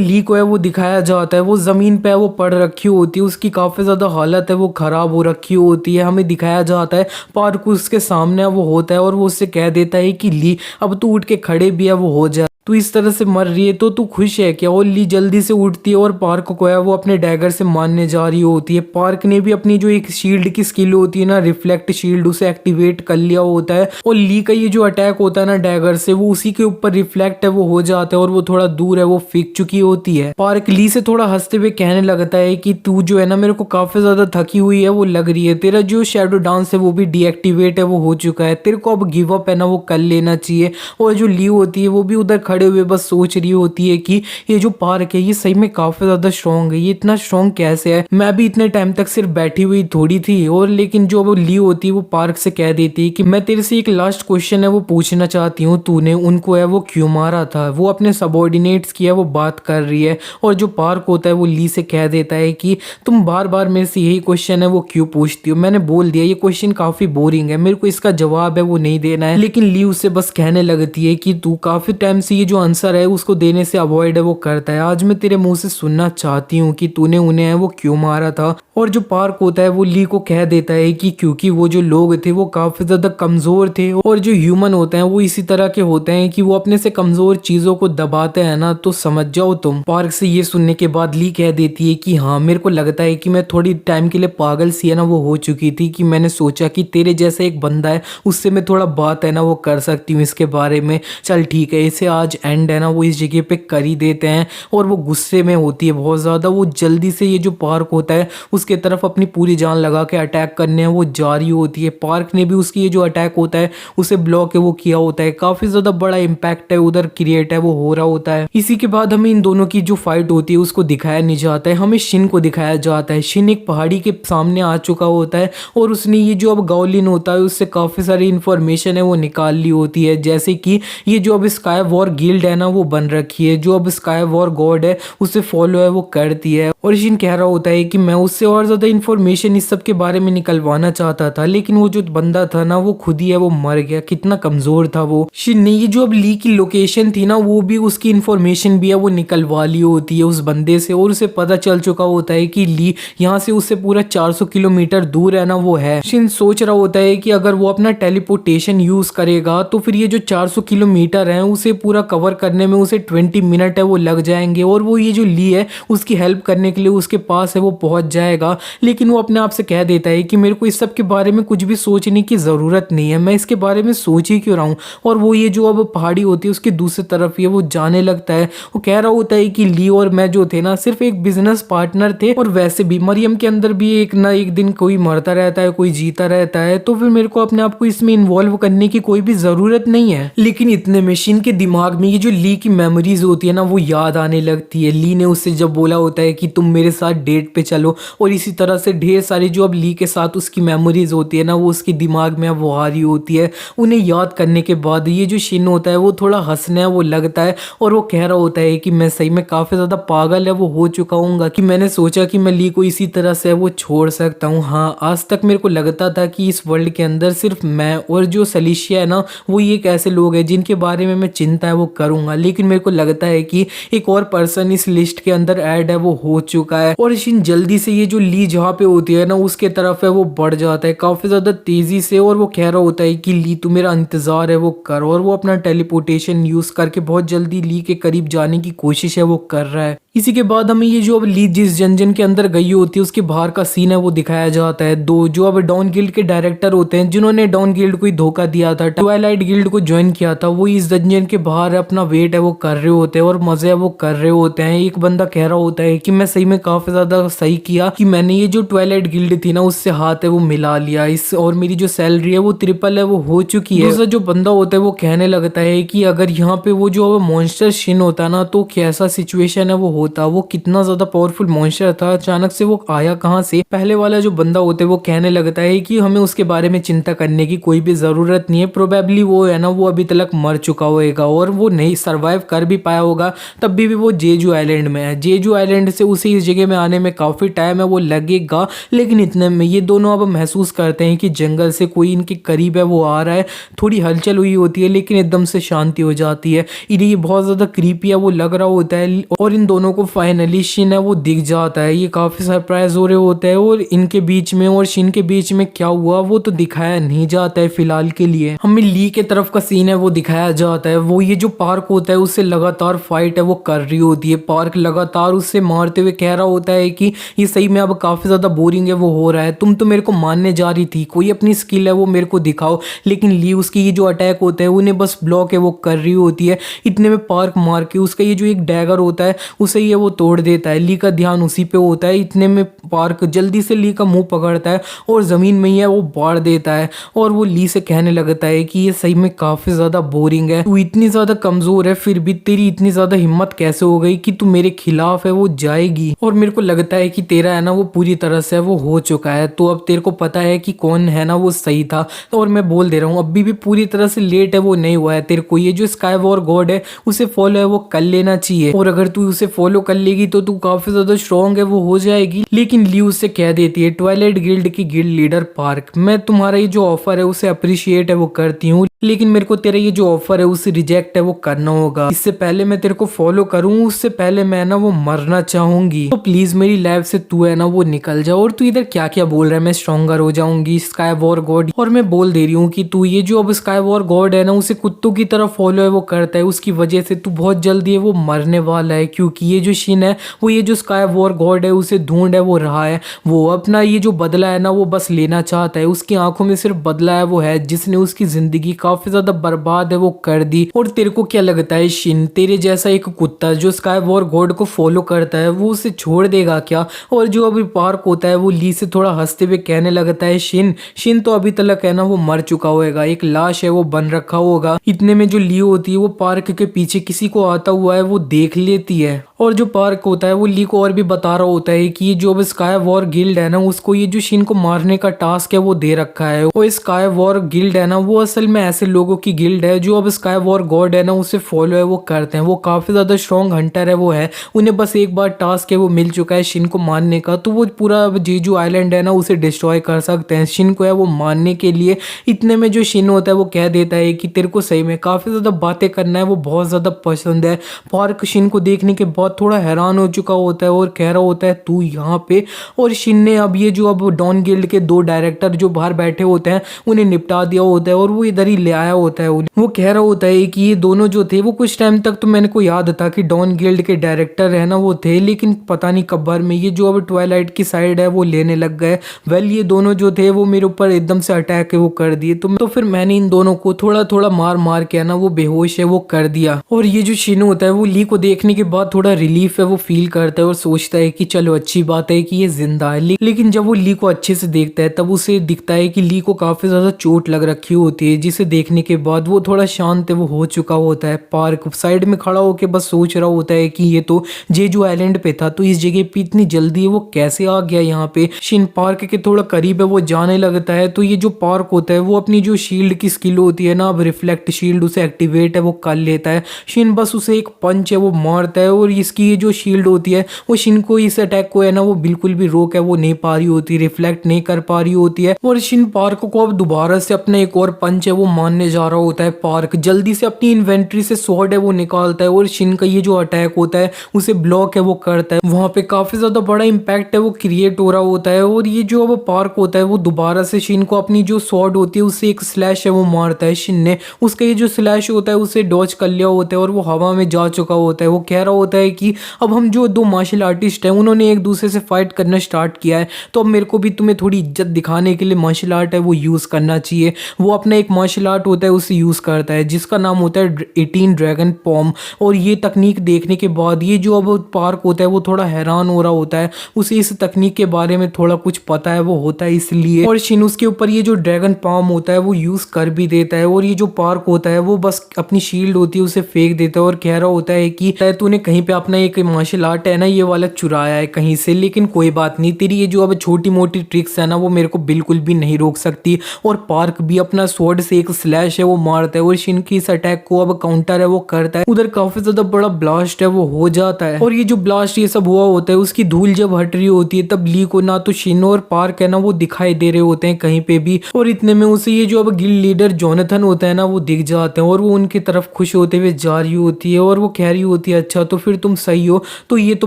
ली को है वो दिखाया जाता है, वो ज़मीन पे वो पड़ रखी होती है, उसकी काफ़ी ज़्यादा हालत है वो ख़राब हो रखी होती है। हमें दिखाया जाता है पार्क उसके सामने वो होता है और वो उससे कह देता है कि ली अब तू उठ के खड़े भी है वो हो जा, तू इस तरह से मर रही है तो तू खुश है क्या। और ली जल्दी से उठती है और पार्क को है वो अपने डैगर से मारने जा रही होती है। पार्क ने भी अपनी जो एक शील्ड की स्किल होती है ना रिफ्लेक्ट शील्ड उसे एक्टिवेट कर लिया होता है, और ली का ये जो अटैक होता है ना डैगर से वो उसी के ऊपर रिफ्लेक्ट है वो हो जाता है और वो थोड़ा दूर है वो फेंक चुकी होती है। पार्क ली से थोड़ा हंसते हुए कहने लगता है कि तू जो है ना मेरे को काफी ज्यादा थकी हुई है वो लग रही है, तेरा जो शैडो डांस है वो भी डीएक्टिवेट है वो हो चुका है, तेरे को अब गिव अप है ना वो कर लेना चाहिए। और जो ली होती है वो भी उधर खड़े हुए बस सोच रही होती है कि ये जो पार्क है ये सही में काफी ज्यादा स्ट्रॉन्ग है, ये इतना स्ट्रॉन्ग कैसे है, मैं भी इतने टाइम तक सिर्फ बैठी हुई थोड़ी थी। और लेकिन जो वो ली होती है वो पार्क से कह देती है कि मैं तेरे से एक लास्ट क्वेश्चन है वो पूछना चाहती हूँ, तूने उनको है वो क्यों मारा था। वो अपने सबॉर्डिनेट्स की है वो बात कर रही है, और जो पार्क होता है वो ली से कह देता है कि तुम बार बार मेरे से यही क्वेश्चन है वो क्यों पूछती हो, मैंने बोल दिया ये क्वेश्चन काफी बोरिंग है, मेरे को इसका जवाब है वो नहीं देना है। लेकिन ली उससे बस कहने लगती है कि तू काफी टाइम से ये जो आंसर है उसको देने से अवॉइड है वो करता है, आज मैं तेरे मुंह से सुनना चाहती हूँ कि तूने उन्हें है वो क्यों मारा था। और जो पार्क होता है वो ली को कह देता है कि क्योंकि वो जो लोग थे वो काफी ज्यादा कमजोर थे, और जो ह्यूमन होते हैं वो इसी तरह के होते हैं कि वो अपने से कमजोर चीजों को दबाते हैं ना, तो समझ जाओ तुम। पार्क से ये सुनने के बाद ली कह देती है कि हाँ मेरे को लगता है कि मैं थोड़ी टाइम के लिए पागल सी है ना वो हो चुकी थी, कि मैंने सोचा कि तेरे जैसा एक बंदा है उससे मैं थोड़ा बात है ना वो कर सकती हूँ इसके बारे में, चल ठीक है इसे आज एंड है ना वो इस जगह पे कर ही देते हैं। और वो गुस्से में होती है बहुत ज़्यादा, वो जल्दी से ये जो पार्क होता है उसके तरफ अपनी पूरी जान लगा के अटैक करने वो जा रही होती है। पार्क ने भी उसकी ये जो अटैक होता है उसे ब्लॉक है वो किया होता है, काफ़ी ज़्यादा बड़ा इम्पैक्ट है उधर क्रिएट है वो हो रहा होता है। इसी के बाद हमें इन दोनों की जो फाइट होती है उसको दिखाया नहीं जाता है, हमें शिन को दिखाया जाता है। शिन एक पहाड़ी के सामने आ चुका होता है और उसने ये जो अब गाओलिन होता है उससे काफ़ी सारी इंफॉर्मेशन है वो निकाल ली होती है, जैसे कि ये जो अब स्काई वॉर गिल्ड है ना वो बन रखी है, जो अब स्काई वॉर गॉड है उसे फॉलो है वो करती है। और शिन कह रहा होता है कि मैं उससे और ज़्यादा इन्फॉर्मेशन इस सब के बारे में निकलवाना चाहता था, लेकिन वो जो बंदा था ना वो खुद ही है वो मर गया, कितना कमज़ोर था वो। शिन ने ये जो अब ली की लोकेशन थी ना वो भी उसकी इन्फॉर्मेशन भी है वो निकलवा ली होती है उस बंदे से, और उसे पता चल चुका होता है कि ली यहाँ से उससे पूरा 400 किलोमीटर दूर है ना वो है। शिन सोच रहा होता है कि अगर वो अपना टेलीपोर्टेशन यूज़ करेगा तो फिर ये जो 400 किलोमीटर है उसे पूरा कवर करने में उसे 20 मिनट है वो लग जाएंगे, और वो ये जो ली है उसकी हेल्प करने के लिए उसके पास है वो पहुंच जाएगा। लेकिन वो अपने आप से कह देता है कि मेरे को इस सब के बारे में कुछ भी सोचने की ज़रूरत नहीं है, मैं इसके बारे में सोच ही क्यों रहा हूँ। और वो ये जो अब पहाड़ी होती है उसकी दूसरी तरफ ये वो जाने लगता है, वो कह रहा होता है कि ली और मैं जो थे ना सिर्फ एक बिजनेस पार्टनर थे, और वैसे भी मरियम के अंदर भी एक ना एक दिन कोई मरता रहता है कोई जीता रहता है, तो फिर मेरे को अपने आप को इसमें इन्वॉल्व करने की कोई भी ज़रूरत नहीं है। लेकिन इतने में शिन के दिमाग में ये जो ली की मेमोरीज होती है ना वो याद आने लगती है। ली ने उससे जब बोला होता है कि तुम मेरे साथ डेट पे चलो, और इसी तरह से ढेर सारी जो अब ली के साथ उसकी मेमोरीज होती है ना वो उसके दिमाग में अब वो आ रही होती है। उन्हें याद करने के बाद ये जो शिन होता है वो थोड़ा हंसने वो लगता है, और वो कह रहा होता है कि मैं सही में काफ़ी ज़्यादा पागल है वो हो चुका हूँ कि मैंने सोचा कि मैं ली को इसी तरह से वो छोड़ सकता हूँ। हाँ आज तक मेरे को लगता था कि इस वर्ल्ड के अंदर सिर्फ मैं और जो सलीशिया है ना वो ये एक ऐसे लोग हैं जिनके बारे में मैं चिंता है वो करूँगा, लेकिन मेरे को लगता है कि एक और पर्सन इस लिस्ट के अंदर ऐड है वो हो चुका है। और शिन जल्दी से ये जो ली जहाँ पे होती है ना उसके तरफ है वो बढ़ जाता है काफ़ी ज़्यादा तेज़ी से, और वो कह रहा होता है कि ली तू मेरा इंतज़ार है वो कर, और वो अपना टेलीपोर्टेशन यूज़ करके बहुत जल्दी ली के करीब जाने की कोशिश है वो कर रहा है। इसी के बाद हमें ये जो अब ली जिस जंजन के अंदर गई होती है उसके बाहर का सीन है वो दिखाया जाता है। दो जो अब डॉन गिल्ड के डायरेक्टर होते हैं जिन्होंने डॉन गिल्ड को ही धोखा दिया था, ट्वाइलाइट गिल्ड को ज्वाइन किया था, वो इस जंजन के बाहर अपना वेट है वो कर रहे होते हैं और मजे है वो कर रहे होते हैं। एक बंदा कह रहा होता है कि मैं सही में काफी ज्यादा सही किया कि मैंने ये जो ट्वाइलाइट गिल्ड थी ना उससे हाथ है वो मिला लिया इस, और मेरी जो सैलरी है वो ट्रिपल है वो हो चुकी है। दूसरा जो बंदा होता है वो कहने लगता है कि अगर यहाँ पे वो जो मॉन्स्टर शिन होता ना तो कैसा सिचुएशन है वो होता, वो कितना ज्यादा पावरफुल मॉन्स्टर था, अचानक से वो आया कहाँ से। पहले वाला जो बंदा होता है वो कहने लगता है कि हमें उसके बारे में चिंता करने की कोई भी जरूरत नहीं है, प्रोबेबली वो है ना वो अभी तक मर चुका होगा और वो नहीं सर्वाइव कर भी पाया होगा, तब भी वो जेजू आइलैंड में है। जेजू आइलैंड से उसे इस जगह में आने में काफी टाइम है वो लगेगा, लेकिन इतने में ये दोनों अब महसूस करते हैं कि जंगल से कोई इनके करीब है वो आ रहा है। थोड़ी हलचल हुई होती है लेकिन एकदम से शांति हो जाती है। इन्हें ये बहुत ज्यादा क्रीपी है वो लग रहा होता है और इन दोनों को फाइनली शिन है वो दिख जाता है। ये काफी सरप्राइज हो रहे होते हैं और इनके बीच में और शिन के बीच में क्या हुआ वो तो दिखाया नहीं जाता है फिलहाल के लिए। हमें ली के तरफ का सीन है वो दिखाया जाता है। वो ये जो पार्क होता है उससे लगातार फाइट है वो कर रही होती है। पार्क लगातार उससे मारते हुए कह रहा होता है कि ये सही में अब काफी ज्यादा बोरिंग है वो हो रहा है, तुम तो मेरे को मारने जा रही थी, कोई अपनी स्किल है वो मेरे को दिखाओ। लेकिन ली उसकी ये जो अटैक होता है उन्हें बस ब्लॉक है वो कर रही होती है। इतने में पार्क मार के उसका ये जो एक डैगर होता है उसे ये वो तोड़ देता है। ली का ध्यान उसी पे होता है। इतने में पार्क जल्दी से ली का मुंह पकड़ता है और जमीन में ही है वो बाढ़ देता है और वो ली से कहने लगता है कि ये सही में काफी ज्यादा बोरिंग है, तू इतनी ज्यादा कमजोर है फिर भी तेरी इतनी ज्यादा हिम्मत कैसे हो गई कि तू मेरे खिलाफ है वो जाएगी। और मेरे को लगता है कि तेरा है ना वो पूरी तरह से वो हो चुका है, तो अब तेरे को पता है कि कौन है ना वो सही था। और मैं बोल दे रहा हूँ अभी भी पूरी तरह से लेट है वो नहीं हुआ है, तेरे को ये जो स्काई वॉर गॉड है उसे फॉलो है वो कर लेना चाहिए, और अगर तू उसे फॉलो कर लेगी तो तू काफी ज्यादा स्ट्रॉन्ग है वो हो जाएगी। लेकिन ली उससे कह देती है ट्वाइलाइट गिल्ड की गिल्ड लीडर पार्क, मैं तुम्हारा ये जो ऑफर है उसे अप्रिशिएट है वो करती हूँ, लेकिन मेरे को तेरा ये जो ऑफर है उसे रिजेक्ट है वो करना होगा। इससे पहले मैं तेरे को फॉलो करूँ उससे पहले मैं ना वो मरना चाहूंगी, तो प्लीज मेरी लाइफ से तू है ना वो निकल जा। और तू इधर क्या क्या बोल रहा है, मैं स्ट्रॉन्गर हो जाऊंगी स्काई वॉर गॉड, और मैं बोल दे रही हूँ कि तू ये जो अब स्काई वॉर गॉड है ना उसे कुत्तों की तरह फॉलो है वो करता है, उसकी वजह से तू बहुत जल्दी है वो मरने वाला है, क्योंकि ये जो शिन है वो ये जो स्काई वॉर गॉड है उसे ढूंढ है वो रहा है, वो अपना ये जो बदला है ना वो बस लेना चाहता है। उसकी आंखों में सिर्फ बदला है वो है जिसने उसकी जिंदगी काफी ज्यादा बर्बाद है वो कर दी। और तेरे को क्या लगता है शिन, तेरे जैसा एक कुत्ता जो स्काई वॉर गॉड को फॉलो करता है वो उसे छोड़ देगा क्या? और जो अभी पार्क होता है वो ली से थोड़ा हंसते हुए कहने लगता है शिन तो अभी तक है ना वो मर चुका होगा, एक लाश है वो बन रखा होगा। इतने में जो ली होती है वो पार्क के पीछे किसी को आता हुआ है वो देख लेती है, और जो पार्क होता है वो ली को और भी बता रहा होता है कि जो अब स्काई वॉर गिल्ड है ना उसको ये जो शिन को मारने का टास्क है वो दे रखा है। वो स्काई वॉर गिल्ड है ना वो असल में ऐसे लोगों की गिल्ड है जो अब स्काई वॉर गॉड है ना उसे फॉलो है वो करते हैं, वो काफी ज्यादा स्ट्रॉन्ग हंटर है वो है, उन्हें बस एक बार टास्क है वो मिल चुका है शिन को मारने का, तो वो पूरा जेजू आइलैंड है ना उसे डिस्ट्रॉय कर सकते हैं शिन को है वो मारने के लिए। इतने में जो शिन होता है वो कह देता है कि तेरे को सही में काफी ज्यादा बातें करना है वो बहुत ज्यादा पसंद है। पार्क शिन को देखने के बाद थोड़ा हैरान हो चुका होता है और कह रहा होता है तू यहाँ पे, और शिन ने अब ये जो अब डॉन गिल्ड के दो डायरेक्टर जो बाहर बैठे होते हैं उन्हें निपटा दिया होता है और वो इधर ही ले आया होता है। वो कह रहा होता है कि ये दोनों जो थे वो कुछ टाइम तक तो मैंने को याद था कि डॉन गिल्ड के डायरेक्टर है ना वो थे, लेकिन पता नहीं कब भर में ये जो अब ट्वाइलाइट की साइड है वो लेने लग गए। वेल ये दोनों जो थे वो मेरे ऊपर एकदम से अटैक है वो कर दिए, तो फिर मैंने इन दोनों को थोड़ा थोड़ा मार मार के ना वो बेहोश है वो कर दिया। और ये जो शिन होता है वो ली को देखने के बाद थोड़ा रिलीफ है वो फील करता है और सोचता है कि चलो अच्छी बात है कि ये जिंदा है। लेकिन जब वो ली को अच्छे से देखता है तब उसे दिखता है कि ली को काफी ज्यादा चोट लग रखी होती है, जिसे देखने के बाद वो थोड़ा शांत है वो हो चुका होता है। पार्क साइड में खड़ा होकर बस सोच रहा होता है कि ये तो जेजू आइलैंड पे था, तो इस जगह पे इतनी जल्दी वो कैसे आ गया यहाँ पे। शिन पार्क के थोड़ा करीब है वो जाने लगता है, तो ये जो पार्क होता है वो अपनी जो शील्ड की स्किल होती है ना अब रिफ्लेक्ट शील्ड उसे एक्टिवेट है वो कर लेता है। शिन बस उसे एक पंच है वो मारता है और इसकी ये जो शील्ड होती है वो शिन को इस अटैक को है ना वो बिल्कुल भी रोक है वो नहीं पा रही होती, रिफ्लेक्ट नहीं कर पा रही होती है। और शिन पार्क को अब दोबारा से अपना एक और पंच है वो मारने जा रहा होता है। पार्क जल्दी से अपनी इन्वेंट्री से स्वॉर्ड है वो निकालता है और शिन का ये जो अटैक होता है उसे ब्लॉक है वो करता है। वहां पे काफी ज्यादा बड़ा इंपैक्ट है वो क्रिएट हो रहा होता है, और ये जो अब पार्क होता है वो दोबारा से शिन को अपनी जो स्वॉर्ड होती है उससे एक स्लैश है वो मारता है। शिन ने उसका ये जो स्लैश होता है उसे डॉज कर लिया होता है और वो हवा में जा चुका होता है। वो कह रहा होता है कि अब हम जो दो मार्शल आर्टिस्ट हैं उन्होंने एक दूसरे से फाइट करना स्टार्ट किया है, तो अब मेरे को भी तुम्हें थोड़ी इज्जत दिखाने के लिए मार्शल आर्ट है वो यूज़ करना चाहिए। वो अपना एक मार्शल आर्ट होता है उसे यूज़ करता है जिसका नाम होता है 18 ड्रैगन पॉम। और ये तकनीक देखने के बाद ये जो अब पार्क होता है वो थोड़ा हैरान हो रहा होता है, उसे इस तकनीक के बारे में थोड़ा कुछ पता है वो होता है इसलिए। और शिन उसके ऊपर ये जो ड्रैगन पॉम होता है वो यूज़ कर भी देता है। और ये जो पार्क होता है वो बस अपनी शील्ड होती है उसे फेंक देता है और कह रहा होता है कि तूने कहीं पे अपना एक मार्शल आर्ट है ना ये वाला चुराया है कहीं से, लेकिन कोई बात नहीं, तेरी ये जो अब छोटी मोटी ट्रिक्स है ना वो मेरे को बिल्कुल भी नहीं रोक सकती। और पार्क भी अपना स्वॉर्ड से एक स्लैश है वो मारता है और शिन की इस अटैक को अब काउंटर है वो करता है। उधर काफी ज्यादा बड़ा ब्लास्ट है वो हो जाता है। और ये जो ब्लास्ट ये सब हुआ होता है उसकी धूल जब हट रही होती है तब ली को ना तो शिन और पार्क है ना वो दिखाई दे रहे होते हैं कहीं पे भी। और इतने में उसे ये जो अब गिल्ड लीडर जोनाथन होता है ना वो दिख जाते हैं और वो उनकी तरफ खुश होते हुए जा रही होती है और वो कह रही होती है अच्छा तो फिर तुम सही हो, तो ये तो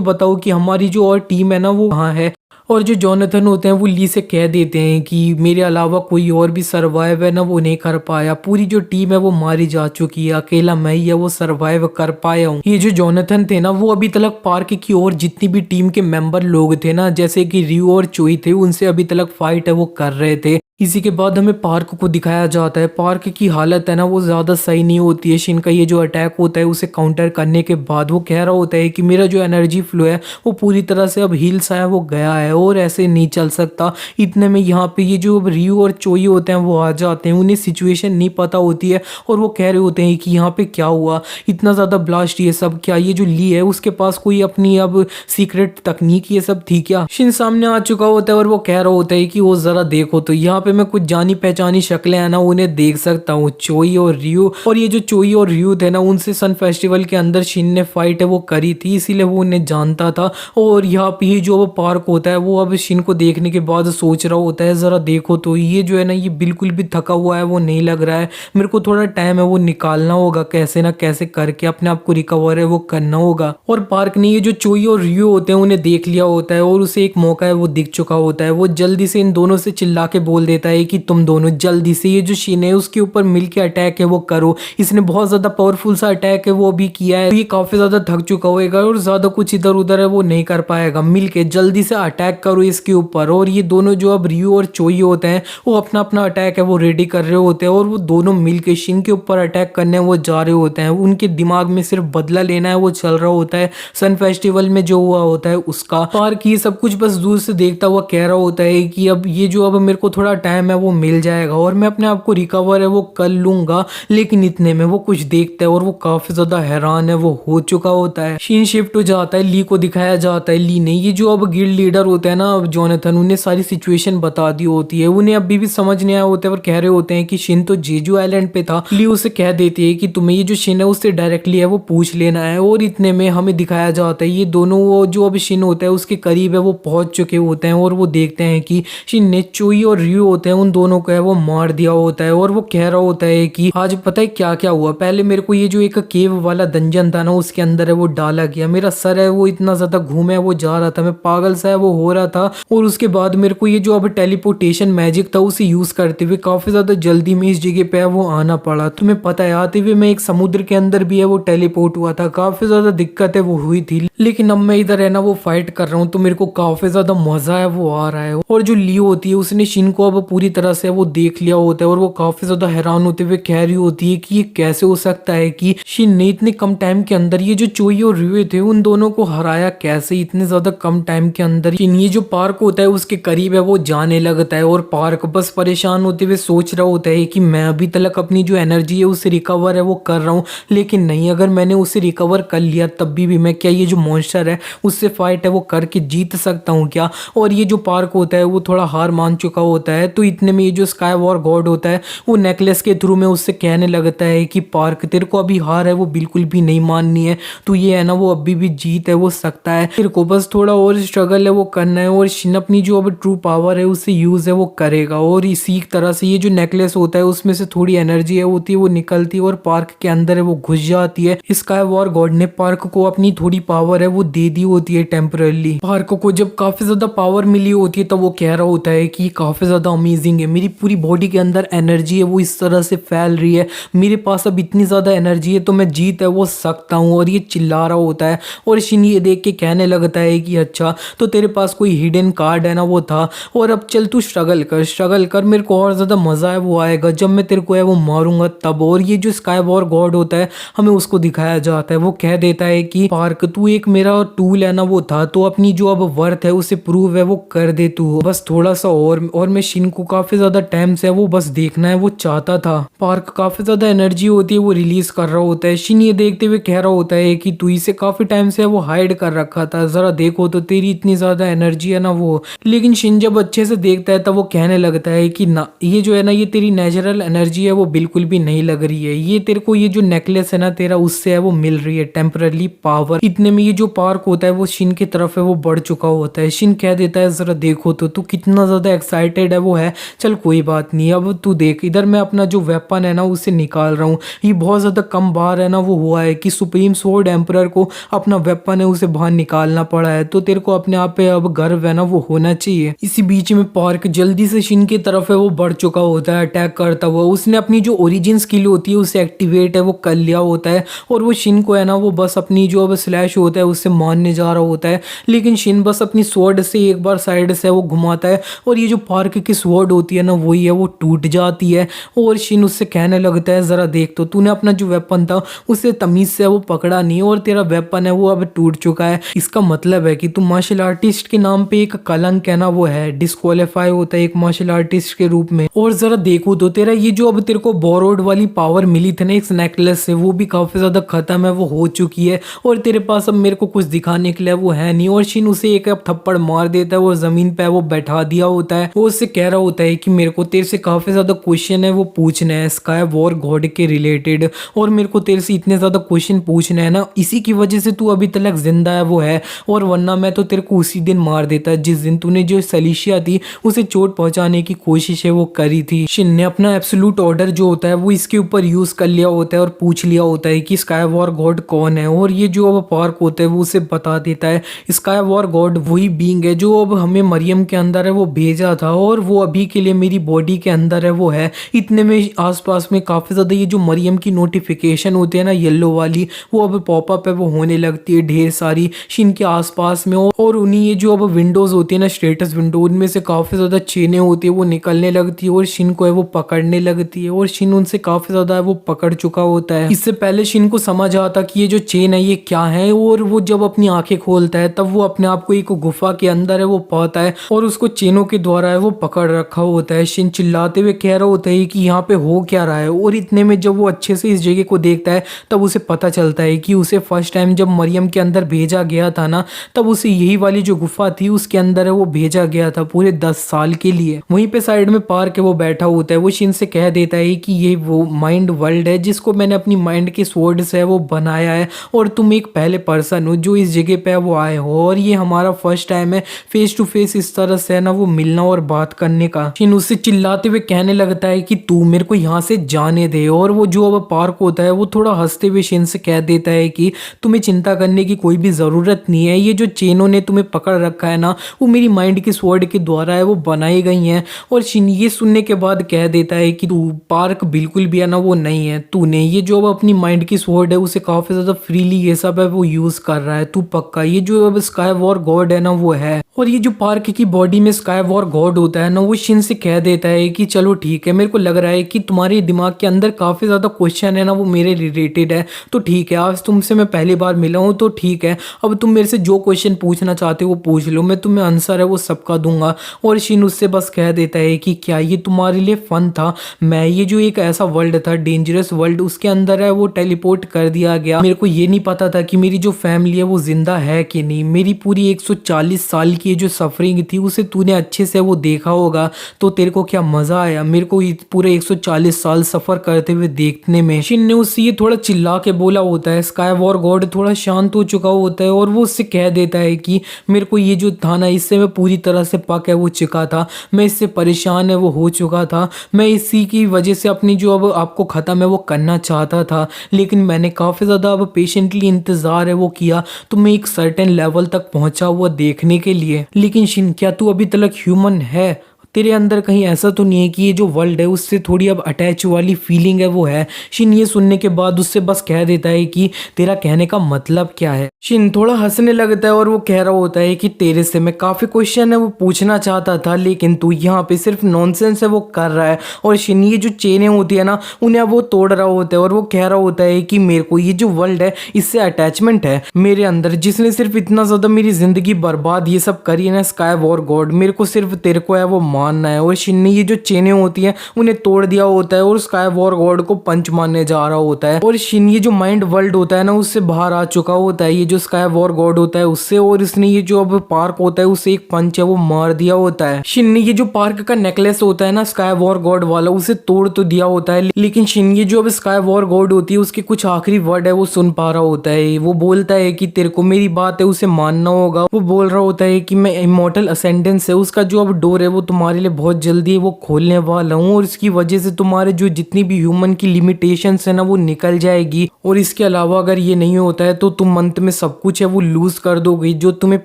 बताओ कि हमारी जो और टीम है ना वो कहाँ है। और जो जोनाथन होते हैं वो ली से कह देते हैं कि मेरे अलावा कोई और भी सरवाइव है ना वो नहीं कर पाया, पूरी जो टीम है वो मारी जा चुकी है, अकेला मैं ही है वो सरवाइव कर पाया हूँ। ये जो जोनाथन थे ना वो अभी तक पार्क की और जितनी भी टीम के मेंबर लोग थे ना जैसे कि रियो और चोई थे उनसे अभी तक फाइट है वो कर रहे थे। इसी के बाद हमें पार्क को दिखाया जाता है। पार्क की हालत है ना वो ज़्यादा सही नहीं होती है। शिन का ये जो अटैक होता है उसे काउंटर करने के बाद वो कह रहा होता है कि मेरा जो एनर्जी फ्लो है वो पूरी तरह से अब हील सा है वो गया है और ऐसे नहीं चल सकता। इतने में यहाँ पे ये जो रियो और चोई होते हैं वो आ जाते हैं, उन्हें सिचुएशन नहीं पता होती है और वो कह रहे होते हैं कि यहाँ पे क्या हुआ, इतना ज़्यादा ब्लास्ट ये सब क्या, ये जो ली है उसके पास कोई अपनी अब सीक्रेट तकनीक ये सब थी क्या। शिन सामने आ चुका होता है और वो कह रहा होता है कि वो ज़रा देखो तो यहाँ पे मैं कुछ जानी पहचानी शक्लें हैं ना उन्हें देख सकता हूँ, चोई और रियो। और ये जो चोई और रियो थे ना उनसे सन फेस्टिवल के अंदर शिन ने फाइट है वो करी थी इसीलिए वो उन्हें जानता था। और यहाँ पे ही जो वो पार्क होता है वो अब शिन को देखने के बाद सोच रहा होता है जरा देखो तो ये जो है ना ये बिल्कुल भी थका हुआ है वो नहीं लग रहा है, मेरे को थोड़ा टाइम है वो निकालना होगा, कैसे ना कैसे करके अपने आप को रिकवर है वो करना होगा। और पार्क ने ये जो चोई और रियो होते हैं उन्हें देख लिया होता है और उसे एक मौका है वो दिख चुका होता है। वो जल्दी से इन दोनों से चिल्ला के बोल देता है कि तुम दोनों जल्दी से ये जो शिन है उसके ऊपर मिलके अटैक है वो करो, इसने बहुत ज्यादा पावरफुल सा अटैक है वो भी किया है, ये काफी ज्यादा थक चुका होगा और ज्यादा कुछ इधर उधर है वो नहीं कर पाएगा, मिलके जल्दी से अटैक करो इसके ऊपर। और ये दोनों जो अब रियो और चोई होते हैं वो अपना अपना अटैक है वो रेडी कर रहे होते हैं और वो दोनों मिलके शिन के ऊपर अटैक करने वो जा रहे होते हैं। उनके दिमाग में सिर्फ बदला लेना है वो चल रहा होता है सन फेस्टिवल में जो हुआ होता है उसका। पार्क ये सब कुछ बस दूर से देखता हुआ कह रहा होता है कि अब ये जो अब मेरे को थोड़ा टाइम है वो मिल जाएगा और मैं अपने आप को रिकवर है वो कर लूंगा। लेकिन इतने में वो कुछ देखता है और वो काफी ज्यादा हैरान है वो हो चुका होता है। शीन शिफ्ट हो जाता है, ली को दिखाया जाता है। ली ने ये जो अब गिल्ड लीडर होता है ना जोनाथन, उन्हें सारी सिचुएशन बता दी होती है। उन्हें अभी भी समझ नहीं आया होता है और कह रहे होते हैं कि शिन तो जेजू आइलैंड पे था। ली उसे कह देती है कि तुम्हें ये जो शिन है उससे डायरेक्टली है वो पूछ लेना है। और इतने में हमें दिखाया जाता है ये दोनों वो जो अब शिन होता है उसके करीब है वो पहुंच चुके होते हैं और वो देखते हैं कि शिन ने चोई और रियो होते हैं उन दोनों को है वो मार दिया होता है। और वो कह रहा होता है कि आज पता है क्या क्या हुआ, पहले मेरे को ये जो एक केव वाला डंजन था ना उसके अंदर है वो डाला गया, मेरा सर है वो इतना ज्यादा घूमे वो जा रहा था, मैं पागल सा है वो हो रहा था। और उसके बाद मेरे को ये जो अब टेलीपोर्टेशन मैजिक था उसे यूज करते हुए काफी ज्यादा जल्दी में इस जगह पे है वो आना पड़ा। तुम्हें पता है आते हुए मैं एक समुद्र के अंदर भी है वो टेलीपोर्ट हुआ था, काफी ज्यादा दिक्कत है वो हुई थी। लेकिन अब मैं इधर है ना वो फाइट कर रहा हूँ तो मेरे को काफी ज्यादा मजा है वो आ रहा है। और जो लियो होती है उसने शिन को अब पूरी तरह से वो देख लिया होता है और वो काफी ज्यादा हैरान होते हुए कह रही होती है कि ये कैसे हो सकता है कि शिन ने इतने कम टाइम के अंदर ये जो चोई और रियो थे उन दोनों को हराया कैसे इतने ज्यादा कम टाइम के अंदर। शिन ये जो पार्क होता है उसके करीब है वो जाने लगता है और पार्क बस परेशान होते हुए सोच रहा होता है कि मैं अभी तक अपनी जो एनर्जी है उससे रिकवर है वो कर रहा हूँ, लेकिन नहीं, अगर मैंने उसे रिकवर कर लिया तब भी मैं क्या ये जो मॉन्स्टर है उससे फाइट है वो करके जीत सकता हूँ क्या। और ये जो पार्क होता है वो थोड़ा हार मान चुका होता है। तो इतने में ये जो स्काई वॉर गॉड होता है वो नेकलेस के थ्रू में उससे कहने लगता है कि पार्क तेरे को अभी हार है वो बिल्कुल भी नहीं माननी है, तो ये है ना वो अभी भी जीत है वो सकता है, तेरे को बस थोड़ा और स्ट्रगल है वो करना है। और शिन अपनी जो अब ट्रू पावर है उससे यूज है वो करेगा और इसी तरह से ये जो नेकलेस होता है उसमें से थोड़ी एनर्जी है होती है वो निकलती है और पार्क के अंदर है वो घुस जाती है। स्काई वॉर गॉड ने पार्क को अपनी थोड़ी पावर है वो दे दी होती है टेम्परली। पार्क को जब काफी ज्यादा पावर मिली होती है तब वो कह रहा होता है कि काफी ज्यादा अमेजिंग है, मेरी पूरी बॉडी के अंदर एनर्जी है वो इस तरह से फैल रही है, मेरे पास अब इतनी ज़्यादा एनर्जी है तो मैं जीत है वो सकता हूँ। और ये चिल्ला रहा होता है और शिन ये देख के कहने लगता है कि अच्छा तो तेरे पास कोई हिडन कार्ड है ना वो था, और अब चल तू स्ट्रगल कर, मेरे को और ज़्यादा मज़ा है वो आएगा जब मैं तेरे को है वो मारूंगा तब। और ये जो स्काई वॉर गॉड होता है हमें उसको दिखाया जाता है, वो कह देता है कि पार्क तू एक मेरा टूल है ना वो था, तो अपनी जो अब वर्थ है उसे प्रूव है वो कर दे तू, बस थोड़ा सा और मैं शिन को काफी ज्यादा टाइम से वो बस देखना है वो चाहता था। पार्क काफी ज्यादा एनर्जी होती है वो रिलीज कर रहा होता है, शिन ये देखते हुए कह रहा होता है कि तू इसे काफी टाइम से वो हाइड कर रखा था, जरा देखो तो तेरी इतनी ज्यादा एनर्जी है ना वो। लेकिन शिन जब अच्छे से देखता है तब वो कहने लगता है कि ना ये जो है ना ये तेरी नेचुरल एनर्जी है वो बिल्कुल भी नहीं लग रही है, ये तेरे को ये जो नेकलेस है ना तेरा उससे है वो मिल रही है टेम्पररी पावर। इतने में ये जो पार्क होता है वो शिन की तरफ है वो बढ़ चुका होता है। शिन कह देता है जरा देखो तो तू कितना ज्यादा एक्साइटेड है वो है, चल कोई बात नहीं, अब तू देख इधर मैं अपना जो वेपन है ना उसे निकाल रहा हूँ, ये बहुत ज्यादा कम बार है ना वो हुआ है कि सुप्रीम स्वॉर्ड एम्परर को अपना वेपन है उसे बाहर निकालना पड़ा है, तो तेरे को अपने आप पे अब गर्व है ना वो होना चाहिए। इसी बीच में पार्क जल्दी से शिन की तरफ है वो बढ़ चुका होता है अटैक करता हुआ, उसने अपनी जो ओरिजिन स्किल होती है उसे एक्टिवेट है वो कर लिया होता है, और वो शिन को है ना वो बस अपनी जो अब स्लैश होता है उससे मारने जा रहा होता है। लेकिन शिन बस अपनी स्वॉर्ड से एक बार साइड से वो घुमाता है और ये जो पार्क की स्वॉर्ड होती है ना वही है वो टूट जाती है, और शिन उससे कहने लगता है जरा देख तो तूने अपना जो वेपन था उसे तमीज से वो पकड़ा नहीं और तेरा वेपन है वो अब टूट चुका है, इसका मतलब है कि तू मार्शल आर्टिस्ट के नाम पे एक कलंक है ना वो है, डिस्क्वालीफाई होता है एक मार्शल आर्टिस्ट के रूप में। और जरा देखो तो तेरा ये जो अब तेरे को बोरोड वाली पावर मिली थी ना इस नेकलेस से वो भी काफी ज्यादा खत्म है वो हो चुकी है, और तेरे पास अब मेरे को कुछ दिखाने के लिए वो है नहीं। और शिन उसे एक अब थप्पड़ मार देता है और जमीन पे वो बैठा दिया होता है, वो उससे कह रहा होता है कि मेरे को तेरे से काफी ज्यादा क्वेश्चन है वो पूछना है स्काई वॉर गॉड के रिलेटेड, और मेरे को तेरे से इतने ज्यादा क्वेश्चन पूछना है ना इसी की वजह से तू अभी तक जिंदा है वो है, और वरना मैं तो तेरे को उसी दिन मार देता जिस दिन तूने जो सलीशिया थी उसे चोट पहुंचाने की कोशिश है वो करी थी। शिन ने अपना एब्सोल्यूट ऑर्डर जो होता है वो इसके ऊपर यूज कर लिया होता है और पूछ लिया होता है कि स्काई वॉर गॉड कौन है, और ये जो अब पार्क होता है वो उसे बता देता है स्काई वॉर गॉड वही बीइंग है जो अब हमें मरियम के अंदर है वो भेजा था, और वो अभी के लिए मेरी बॉडी के अंदर है वो है। इतने में आसपास में काफी ज्यादा ये जो मरियम की नोटिफिकेशन होती है ना येलो वाली वो अब पॉपअप है वो होने लगती है ढेर सारी शिन के आसपास में, और उन्हीं ये जो अब विंडोज होती है ना स्टेटस विंडो उनमें से काफी ज्यादा चेनें होती है वो निकलने लगती है और शिन को है वो पकड़ने लगती है, और शिन उनसे काफी ज्यादा है वो पकड़ चुका होता है। इससे पहले शिन को समझ आता कि ये जो चेन है ये क्या है, और वो जब अपनी आंखें खोलता है तब वो अपने आप को एक गुफा के अंदर है वो पाता है और उसको चेनों के द्वारा है वो पकड़ रखा होता है। शिन चिल्लाते हुए कह रहा होता है कि यहाँ पे हो क्या रहा है, और इतने में जब वो अच्छे से इस जगह को देखता है तब उसे पता चलता है कि उसे फर्स्ट टाइम जब मरियम के अंदर भेजा गया था ना तब उसे यही वाली जो गुफा थी उसके अंदर है वो भेजा गया था पूरे 10 साल के लिए। वहीं पे साइड में पार्क है वो बैठा होता है, वो शिन से कह देता है कि ये वो माइंड वर्ल्ड है जिसको मैंने अपनी माइंड के स्वॉर्ड से वो बनाया है, और तुम एक पहले पर्सन हो जो इस जगह पे वो आए हो, और ये हमारा फर्स्ट टाइम है फेस टू फेस इस तरह से ना वो मिलना और बात करने का। शिन उससे चिल्लाते हुए कहने लगता है कि तू मेरे को यहाँ से जाने दे, और वो जो अब पार्क होता है वो थोड़ा हंसते हुए शिन से कह देता है कि तुम्हें चिंता करने की कोई भी जरूरत नहीं है, ये जो चेनों ने तुम्हें पकड़ रखा है ना वो मेरी माइंड की स्वॉर्ड के द्वारा है वो बनाई गई हैं। और शिन ये सुनने के बाद कह देता है कि तू पार्क बिल्कुल भी है ना वो नहीं है, तूने ये जो अब अपनी माइंड की स्वॉर्ड है उसे काफी ज्यादा फ्रीली ये सब है वो यूज कर रहा है, तू पक्का ये जो अब स्काई वॉर गॉड है ना वो है। और ये जो पार्क की बॉडी में स्काई वॉर गॉड होता है ना वो शिन से कह देता है कि चलो ठीक है, मेरे को लग रहा है कि तुम्हारे दिमाग के अंदर काफी ज्यादा क्वेश्चन है ना वो मेरे रिलेटेड है, तो ठीक है आज तुमसे मैं पहली बार मिला हूँ तो ठीक है अब तुम मेरे से जो क्वेश्चन पूछना चाहते हो वो पूछ लो, मैं तुम्हें आंसर है वो सबका दूंगा। और शिन उससे बस कह देता है कि क्या ये तुम्हारे लिए फन था, मैं ये जो एक ऐसा वर्ल्ड था डेंजरस वर्ल्ड उसके अंदर है वो टेलीपोर्ट कर दिया गया, मेरे को ये नहीं पता था कि मेरी जो फैमिली है वो जिंदा है कि नहीं, मेरी पूरी 140 साल की जो सफरिंग थी उसे तूने अच्छे से वो देखा होगा तो तेरे को क्या मजा आया मेरे को पूरे 140 साल सफर करते हुए देखने में। शिन ने उससे ये थोड़ा चिल्ला के बोला होता है, स्काई वॉर गॉड थोड़ा शांत हो चुका होता है और वो उससे कह देता है कि मेरे को ये जो था ना इससे मैं पूरी तरह से पक है वो चुका था, मैं इससे परेशान है वो हो चुका था, मैं इसी की वजह से अपनी जो अब आपको ख़त्म है वो करना चाहता था, लेकिन मैंने काफ़ी ज़्यादा अब पेशेंटली इंतज़ार है वो किया तो मैं एक सर्टेन लेवल तक पहुंचा हुआ देखने के लिए। लेकिन शिन क्या तू अभी तक ह्यूमन है, तेरे अंदर कहीं ऐसा तो नहीं है कि ये जो वर्ल्ड है उससे थोड़ी अब अटैच वाली फीलिंग है वो है। शिन ये सुनने के बाद उससे बस कह देता है कि तेरा कहने का मतलब क्या है। शिन थोड़ा हंसने लगता है और वो कह रहा होता है कि तेरे से मैं काफी क्वेश्चन है वो पूछना चाहता था, लेकिन तू यहाँ पे सिर्फ नॉनसेंस है वो कर रहा है। और शिन ये जो चेनें होती है ना उन्हें वो तोड़ रहा होता है और वो कह रहा होता है कि मेरे को ये जो वर्ल्ड है इससे अटैचमेंट है मेरे अंदर, जिसने सिर्फ इतना ज्यादा मेरी जिंदगी बर्बाद ये सब करी है ना, स्काई वॉर गॉड, मेरे को सिर्फ तेरे को है वो मानना है। और शिन ने ये जो चेनें होती हैं उन्हें तोड़ दिया होता है और स्काई वॉर गॉड को पंच मारने जा रहा होता है। और शिन ये जो माइंड वर्ल्ड होता है ना उससे बाहर आ चुका होता है, ये जो स्काई वॉर गॉड होता है उससे, और इसने ये जो अब पार्क होता है उसे एक पंच है वो मार दिया होता है। शिन ने ये जो पार्क का नेकलेस होता है ना स्काई वॉर गॉड वाला उसे तोड़ तो दिया होता है, लेकिन शिन ये जो अब स्काई वॉर गॉड होती है उसके कुछ आखिरी वर्ड है वो सुन पा रहा होता है। वो बोलता है कि तेरे को मेरी बात है उसे मानना होगा। वो बोल रहा होता है कि मैं इमॉर्टल असेंडेंस है उसका जो अब डोर है वो तुम्हारे लिए बहुत जल्दी वो खोलने वाला हूँ, और इसकी वजह से तुम्हारे जो जितनी भी ह्यूमन की लिमिटेशंस है ना वो निकल जाएगी। और इसके अलावा अगर ये नहीं होता है तो तुम अंत में सब कुछ है वो लूज कर दोगे जो तुम्हें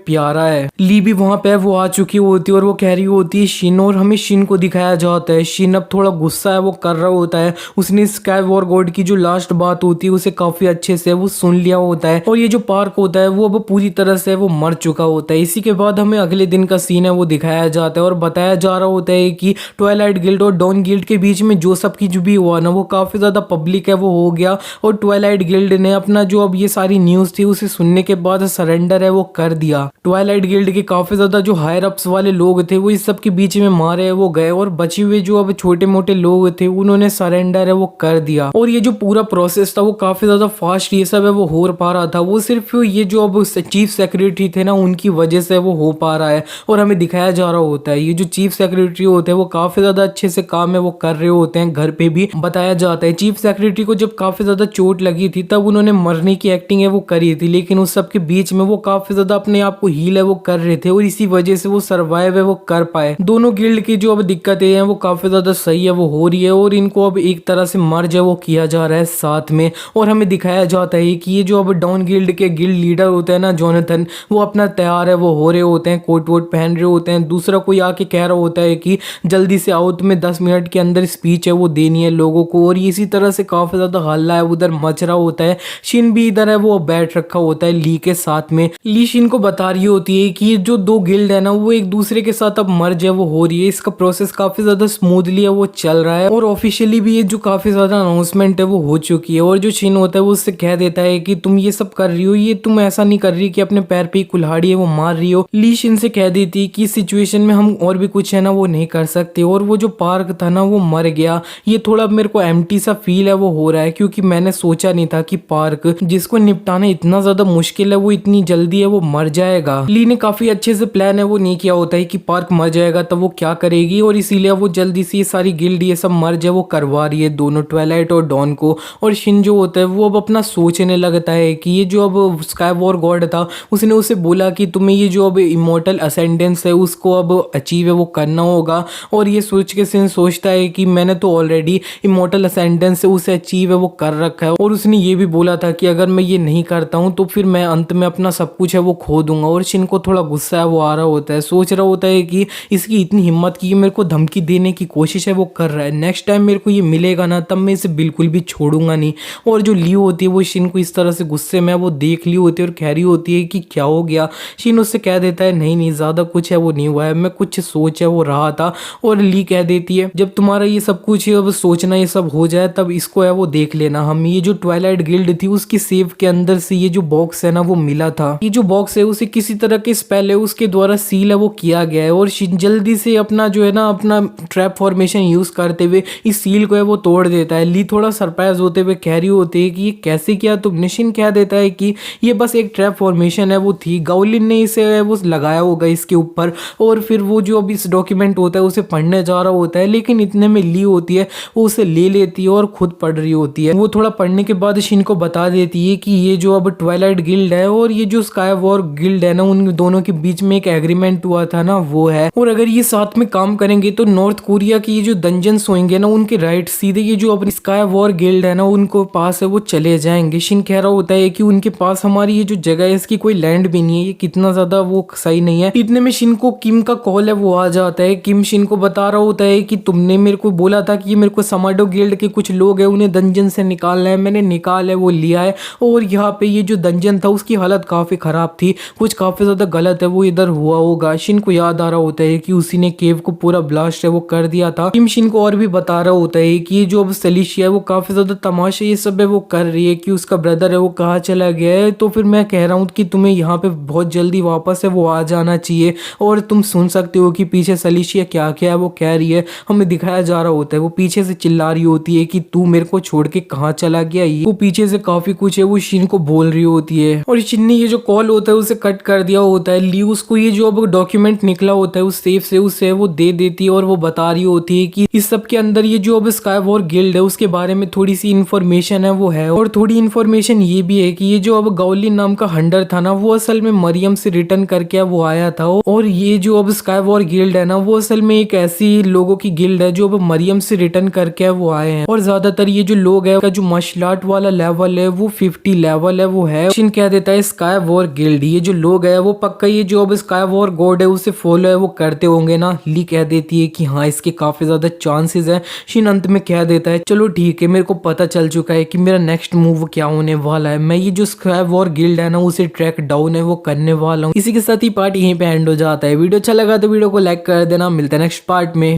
प्यारा है। ली भी वहां पे वो आ चुकी होती है और वो कह रही होती है शिन, और हमें शिन को दिखाया जाता है शिन अब थोड़ा गुस्सा है वो कर रहा होता है। उसने स्काई वॉर गॉड की जो लास्ट बात होती है उसे काफी अच्छे से वो सुन लिया होता है, और ये जो पार्क होता है वो अब पूरी तरह से वो मर चुका होता है। इसी के बाद हमें अगले दिन का सीन है वो दिखाया जाता है और बताया जा रहा होता है कि ट्वाइलाइट गिल्ड और डॉन गिल्ड के बीच में जो सब कुछ भी हुआ ना वो काफी ज्यादा पब्लिक है वो हो गया, और ट्वाइलाइट गिल्ड ने अपना जो अब ये सारी न्यूज थी उसे सुनने के बाद सरेंडर है वो कर दिया। ट्वाइलाइट गिल्ड के काफी ज्यादा जो हायर अप्स वाले लोग थे वो इस सब के बीच में मारे वो गए, और बचे हुए जो अब छोटे मोटे लोग थे उन्होंने सरेंडर है वो कर दिया। और ये जो पूरा प्रोसेस था वो काफी ज्यादा फास्ट ये सब है वो हो पा रहा था, वो सिर्फ ये जो अब चीफ सेक्रेटरी थे ना उनकी वजह से वो हो पा रहा है। और हमें दिखाया जा रहा होता है ये जो चीफ सेक्रेटरी होते हैं वो काफी ज्यादा अच्छे से काम है वो कर रहे होते हैं। घर पे भी बताया जाता है चीफ सेक्रेटरी को जब काफी ज्यादा चोट लगी थी तब उन्होंने मरने की एक्टिंग है वो करी थी, लेकिन उस सब के बीच में वो काफी ज्यादा अपने आप को हील है वो कर रहे थे, और इसी वजह से वो सर्वाइव है वो कर पाए। दोनों गिल्ड की जो अब दिक्कतें हैं वो काफी ज्यादा सही है वो हो रही है, और इनको अब एक तरह से मर्ज है वो किया जा रहा है साथ में। और हमें दिखाया जाता है कि ये जो अब डाउन गिल्ड के गिल्ड लीडर होते हैं ना जोनाथन, वो अपना तैयार है वो हो रहे होते हैं, कोट वोट पहन रहे होते हैं। दूसरा कोई आके कह रहा होता है कि जल्दी से आओ, तुम्हें 10 मिनट के अंदर स्पीच है वो देनी है लोगों को, और इसी तरह से काफी ज्यादा हल्ला है उधर मच रहा होता है। शिन भी इधर है वो बैठ रखा होता है ली के साथ में। ली शिन को बता रही होती है कि ये जो दो गिल्ड है ना वो एक दूसरे के साथ अब मर्ज है वो हो रही है, इसका प्रोसेस काफी ज्यादा स्मूथली है वो चल रहा है, और ऑफिशियली भी ये जो काफी ज्यादा अनाउंसमेंट है वो हो चुकी है। और जो शिन होता है वो उससे कह देता है कि तुम ये सब कर रही हो, ये तुम ऐसा नहीं कर रही कि अपने पैर पे कुल्हाड़ी है वो मार रही हो। ली शिन से कह देती कि इस सिचुएशन में हम और भी कुछ है ना वो नहीं कर सकते, और वो जो पार्क था ना वो मर गया। ये थोड़ा मेरे को एम्प्टी सा फील है वो हो रहा है, क्योंकि मैंने सोचा नहीं था कि पार्क जिसको निपटाना इतना ज्यादा मुश्किल है वो इतनी जल्दी है वो मर जाएगा। ली ने काफी अच्छे से प्लान है वो नहीं किया होता है कि पार्क मर जाएगा तब वो क्या करेगी, और इसीलिए वो जल्दी से ये सारी गिल्ड ये सब मर्ज है वो करवा रही है दोनों ट्वाइलाइट और डॉन को। और शिन जो होता है वो अब अपना सोचने लगता है कि ये जो अब स्काई वॉर गॉड था उसने उसे बोला कि तुम्हें ये जो अब इमॉर्टल असेंडेंस है उसको अब अचीव है वो करना होगा, और ये सोच के शिन सोचता है कि मैंने तो ऑलरेडी इमॉर्टल असेंडेंस है उसे अचीव है वो कर रखा है, और उसने ये भी बोला था कि अगर मैं ये नहीं करता हूँ तो फिर मैं अंत में अपना सब कुछ है वो खो दूंगा। और शिन को थोड़ा गुस्सा है वो आ रहा होता है, सोच रहा होता है कि इसकी इतनी हिम्मत की मेरे को धमकी देने की कोशिश है वो कर रहा है, नेक्स्ट टाइम मेरे को ये मिलेगा ना तब मैं इसे बिल्कुल भी छोड़ूंगा नहीं। और जो ली होती है वो शिन को इस तरह से गुस्से में वो देख ली होती है और कह रही होती है कि क्या हो गया। शिन उससे कह देता है नहीं नहीं ज्यादा कुछ है वो नहीं हुआ है, मैं कुछ सोच है वो रहा था। और ली कह देती है जब तुम्हारा ये सब कुछ अब सोचना ये सब हो जाए तब इसको है वो देख लेना, हम ये जो ट्वाइलाइट गिल्ड थी उसकी सेफ के अंदर से ये जो बॉक्स है ना वो मिला था, ये जो बॉक्स है उसे किसी तरह के स्पेल है उसके द्वारा सील है वो किया गया है, और जल्दी से अपना जो है ना अपना ट्रैप फॉर्मेशन यूज करते हुए इस सील को है वो तोड़ देता है। ली थोड़ा सरप्राइज होते हुए कह रही होती है कि ये कैसे किया तुमने। शिन कह देता है कि ये बस एक ट्रैप फॉर्मेशन है वो थी, गाउलिन ने इसे वो लगाया होगा इसके ऊपर, और फिर वो जो अब इस डॉक्यूमेंट होता है उसे पढ़ने जा रहा होता है, लेकिन इतने में ली होती है वो उसे ले लेती है और खुद पढ़ रही होती है। वो थोड़ा पढ़ने के बाद शिन को बता देती है कि ये जो अब ट्वाइलाइट गिल्ड है और ये जो स्काई वॉर गिल्ड है ना उन दोनों के बीच में एक एग्रीमेंट हुआ था ना वो है, और अगर ये साथ में काम करेंगे तो नॉर्थ कोरिया की ये जो डंजन्स होंगे ना उनके राइट सीधे ये जो अपनी स्काई वॉर गिल्ड है ना उनको पास है वो चले जाएंगे। शिन कह रहा होता है कि उनके पास हमारी ये जो जगह है इसकी कोई लैंड भी नहीं है, ये कितना ज्यादा वो सही नहीं है। इतने में शिन को किम का कॉल है वो आ जाता होता है, किम शिन को बता रहा होता है कि तुमने मेरे को बोला था कि मेरे को समाडो गिल्ड के कुछ लोग हैं उन्हें डंजन से निकालना है, मैंने निकाला है, वो लिया है। और यहाँ पे ये जो डंजन था उसकी हालत काफ़ी ख़राब थी, कुछ काफ़ी ज़्यादा गलत है वो इधर हुआ होगा। शिन को याद आ रहा होता है कि उसी ने केव को पूरा ब्लास्ट है वो कर दिया था। किम शिन को और भी बता रहा होता है कि ये जो अब सेलिशिया है वो काफ़ी ज़्यादा तमाशे ये सब है वो कर रही है कि उसका ब्रदर है वो कहाँ चला गया है। तो फिर मैं कह रहा हूँ कि तुम्हें यहाँ पे बहुत जल्दी वापस है वो आ जाना चाहिए। और तुम सुन सकते हो कि पीछे सेलिशिया क्या क्या है वो कह रही है, हमें दिखाया जा रहा होता है, वो पीछे से चिल्ला रही होती है कि तू मेरे को छोड़ के कहाँ चला गया। ये वो पीछे से काफी कुछ है वो शिन को बोल रही होती है और शिन ने ये जो कॉल होता है उसे कट कर दिया होता है। ली उसको ये जो अब डॉक्यूमेंट निकला होता है उस सेफ से उसे वो दे देती है और वो बता रही होती है कि इस सब के अंदर ये जो अब स्काई वॉर गिल्ड है उसके बारे में थोड़ी सी इन्फॉर्मेशन है वो है। और थोड़ी इन्फॉर्मेशन ये भी है कि ये जो अब गौलिन नाम का हंटर था ना वो असल में मरियम से रिटर्न करके वो आया था। और ये जो अब स्काई वॉर गिल्ड है ना वो असल में एक ऐसी लोगों की गिल्ड है जो अब मरियम से रिटर्न करके वो आए हैं। और ज्यादातर ये जो लोग है का जो मार्शल आर्ट वाला लेवल है वो 50 लेवल है वो है। शिन कह देता है स्काई वॉर गिल्ड, ये जो लोग है वो पक्का ये जो अब स्काई वॉर गॉड है उसे फॉलो है वो करते होंगे ना। ली कह देती है कि हाँ इसके काफी ज्यादा चांसेस है। शिन अंत में कह देता है चलो ठीक है मेरे को पता चल चुका है कि मेरा नेक्स्ट मूव क्या होने वाला है, मैं ये जो स्काई वॉर गिल्ड है ना उसे ट्रैक डाउन है वो करने वाला हूँ। इसी के साथ ही पार्ट यहीं पे एंड हो जाता है। वीडियो अच्छा लगा तो वीडियो को लाइक कर देना, मिलता है नेक्स्ट पार्ट में।